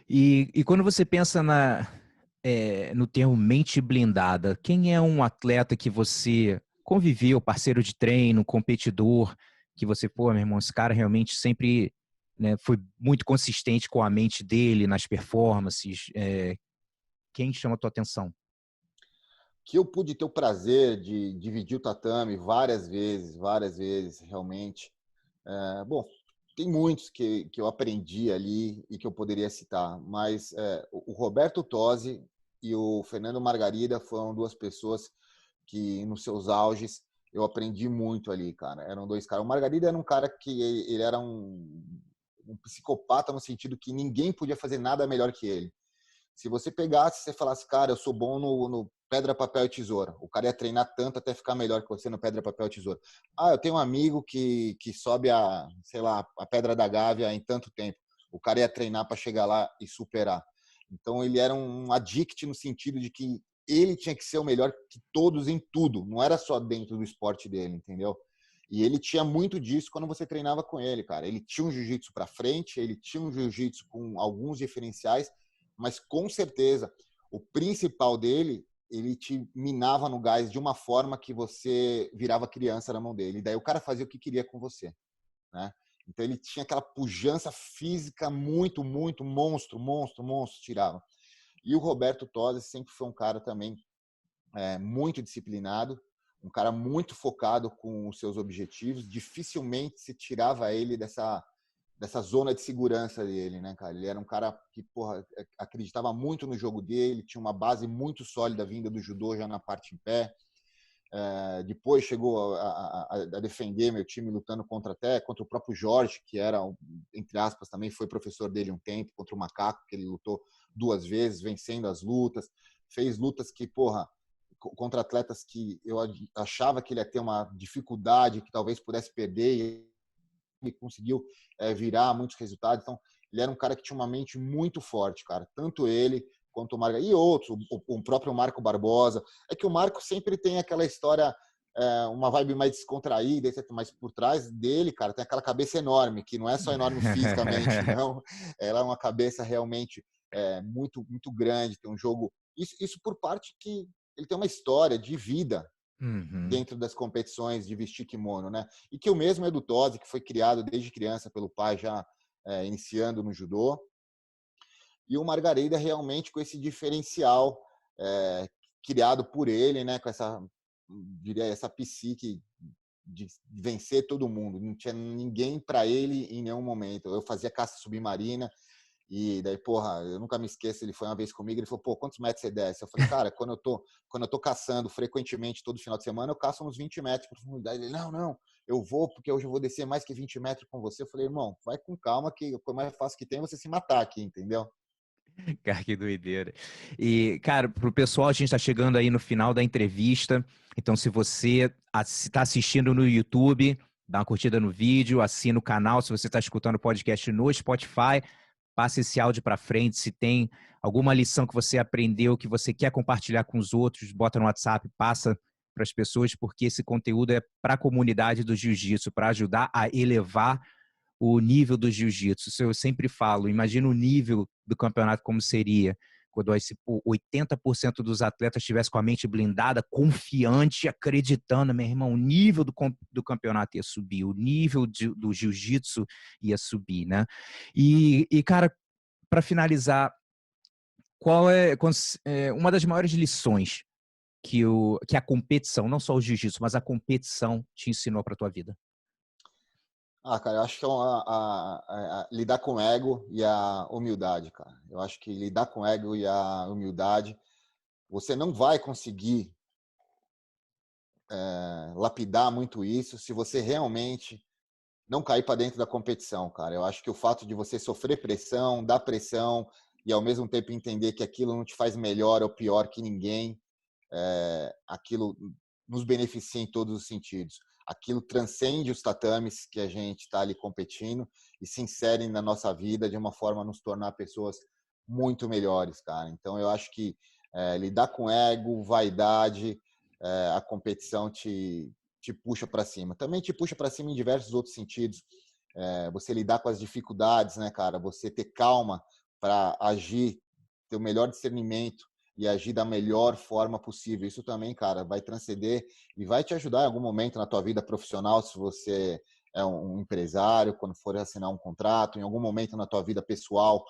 E quando você pensa no termo mente blindada, quem é um atleta que você conviveu, parceiro de treino, competidor, que você, pô, meu irmão, esse cara realmente sempre, né, foi muito consistente com a mente dele nas performances. Quem chama a tua atenção? Que eu pude ter o prazer de dividir o tatame várias vezes, realmente. Bom, tem muitos que eu aprendi ali e que eu poderia citar, mas o Roberto Tosi e o Fernando Margarida foram 2 pessoas que, nos seus auges, eu aprendi muito ali, cara. Eram 2 caras. O Margarida era um cara que ele era um psicopata no sentido que ninguém podia fazer nada melhor que ele. Se você pegasse, você falasse, cara, eu sou bom no pedra, papel e tesoura. O cara ia treinar tanto até ficar melhor que você no pedra, papel e tesoura. Ah, eu tenho um amigo que sobe sei lá, a pedra da Gávea em tanto tempo. O cara ia treinar para chegar lá e superar. Então ele era um addict no sentido de que ele tinha que ser o melhor que todos em tudo. Não era só dentro do esporte dele, entendeu? E ele tinha muito disso quando você treinava com ele, cara. Ele tinha um jiu-jitsu para frente, ele tinha um jiu-jitsu com alguns diferenciais, mas com certeza o principal dele, ele te minava no gás de uma forma que você virava criança na mão dele. E daí o cara fazia o que queria com você, né? Então ele tinha aquela pujança física muito, muito monstro tirava. E o Roberto Tosi sempre foi um cara também muito disciplinado, um cara muito focado com os seus objetivos. Dificilmente se tirava ele dessa zona de segurança dele, né, cara? Ele era um cara que, porra, acreditava muito no jogo dele, tinha uma base muito sólida vinda do judô já na parte em pé. Depois chegou a defender meu time lutando contra o próprio Jorge, que era, entre aspas, também foi professor dele um tempo, contra o Macaco, que ele lutou 2 vezes, vencendo as lutas. Fez lutas que, porra, contra atletas que eu achava que ele ia ter uma dificuldade, que talvez pudesse perder, e conseguiu virar muitos resultados. Então, ele era um cara que tinha uma mente muito forte, cara. Tanto ele quanto o Marco, e outros, o próprio Marco Barbosa. É que o Marco sempre tem aquela história, uma vibe mais descontraída, etc. Mas por trás dele, cara, tem aquela cabeça enorme, que não é só enorme fisicamente, não. Ela é uma cabeça realmente muito, muito grande. Tem um jogo. Isso por parte que ele tem uma história de vida Uhum. dentro das competições de vestir kimono, né? E que o mesmo é do Tosi, que foi criado desde criança pelo pai, já iniciando no judô. E o Margarida realmente com esse diferencial criado por ele, né? Com essa, diria, essa psique de vencer todo mundo. Não tinha ninguém para ele em nenhum momento. Eu fazia caça submarina e daí, porra, eu nunca me esqueço, ele foi uma vez comigo, ele falou, pô, quantos metros você desce? Eu falei, cara, quando eu tô caçando frequentemente todo final de semana, eu caço uns 20 metros de profundidade. Ele, não, eu vou, porque hoje eu vou descer mais que 20 metros com você. Eu falei, irmão, vai com calma, que o mais fácil que tem é você se matar aqui, entendeu? Cara, que doideira. E, cara, pro pessoal, a gente tá chegando aí no final da entrevista. Então, se você está assistindo no YouTube, dá uma curtida no vídeo, assina o canal. Se você está escutando o podcast no Spotify, passa esse áudio para frente. Se tem alguma lição que você aprendeu, que você quer compartilhar com os outros, bota no WhatsApp, passa para as pessoas, porque esse conteúdo é para a comunidade do jiu-jitsu, para ajudar a elevar o nível do jiu-jitsu. Isso eu sempre falo, imagina o nível do campeonato como seria quando 80% dos atletas estivessem com a mente blindada, confiante, acreditando, meu irmão, o nível do campeonato ia subir, o nível do jiu-jitsu ia subir, né? Cara, para finalizar, qual é uma das maiores lições que a competição, não só o jiu-jitsu, mas a competição te ensinou para tua vida? Ah, cara, eu acho que é lidar com o ego e a humildade, cara. Eu acho que lidar com o ego e a humildade, você não vai conseguir lapidar muito isso se você realmente não cair para dentro da competição, cara. Eu acho que o fato de você sofrer pressão, dar pressão e ao mesmo tempo entender que aquilo não te faz melhor ou pior que ninguém, aquilo nos beneficia em todos os sentidos. Aquilo transcende os tatames que a gente está ali competindo e se insere na nossa vida de uma forma a nos tornar pessoas muito melhores, cara. Então eu acho que lidar com ego, vaidade, a competição te puxa para cima. Também te puxa para cima em diversos outros sentidos. Você lidar com as dificuldades, né, cara? Você ter calma para agir, ter o melhor discernimento e agir da melhor forma possível. Isso também, cara, vai transcender e vai te ajudar em algum momento na tua vida profissional, se você é um empresário, quando for assinar um contrato, em algum momento na tua vida pessoal.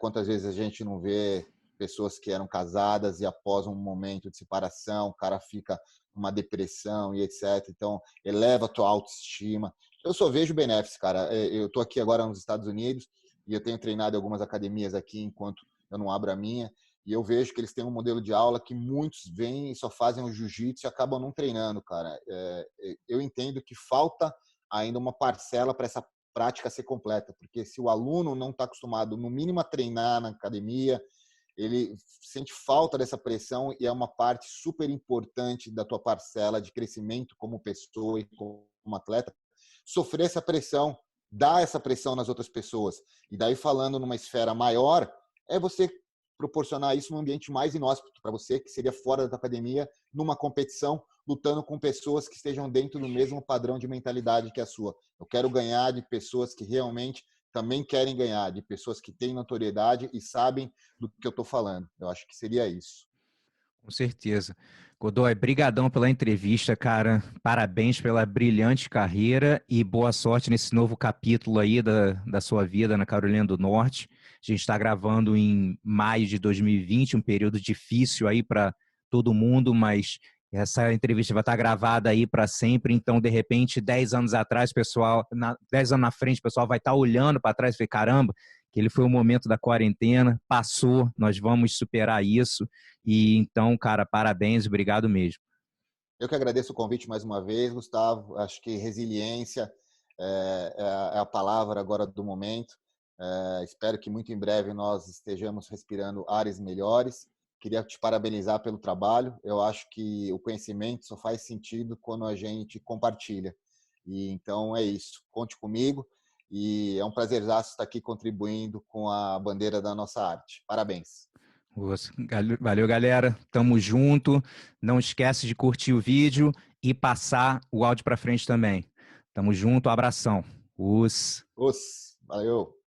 Quantas vezes a gente não vê pessoas que eram casadas e após um momento de separação, o cara fica uma depressão e etc. Então, eleva a tua autoestima. Eu só vejo benefícios, cara. Eu estou aqui agora nos Estados Unidos e eu tenho treinado em algumas academias aqui enquanto eu não abro a minha. E eu vejo que eles têm um modelo de aula que muitos vêm e só fazem o jiu-jitsu e acabam não treinando, cara. Eu entendo que falta ainda uma parcela para essa prática ser completa, porque se o aluno não está acostumado, no mínimo, a treinar na academia, ele sente falta dessa pressão e é uma parte super importante da tua parcela de crescimento como pessoa e como atleta, sofrer essa pressão, dar essa pressão nas outras pessoas. E daí, falando numa esfera maior, é você proporcionar isso num ambiente mais inóspito para você, que seria fora da academia, numa competição, lutando com pessoas que estejam dentro do mesmo padrão de mentalidade que a sua. Eu quero ganhar de pessoas que realmente também querem ganhar, de pessoas que têm notoriedade e sabem do que eu estou falando. Eu acho que seria isso. Com certeza. Godoy, brigadão pela entrevista, cara. Parabéns pela brilhante carreira e boa sorte nesse novo capítulo aí da sua vida na Carolina do Norte. A gente está gravando em maio de 2020, um período difícil aí para todo mundo, mas essa entrevista vai estar gravada aí para sempre. Então, de repente, 10 anos atrás, pessoal, 10 anos na frente, o pessoal vai estar olhando para trás e ver, caramba, que ele foi o momento da quarentena, passou, nós vamos superar isso. E então, cara, parabéns, obrigado mesmo. Eu que agradeço o convite mais uma vez, Gustavo. Acho que resiliência é a palavra agora do momento. Espero que muito em breve nós estejamos respirando ares melhores. Queria te parabenizar pelo trabalho. Eu acho que o conhecimento só faz sentido quando a gente compartilha. E então é isso. Conte comigo. E é um prazerzaço estar aqui contribuindo com a bandeira da nossa arte. Parabéns. Valeu, galera. Tamo junto. Não esquece de curtir o vídeo e passar o áudio para frente também. Tamo junto, abração. Valeu.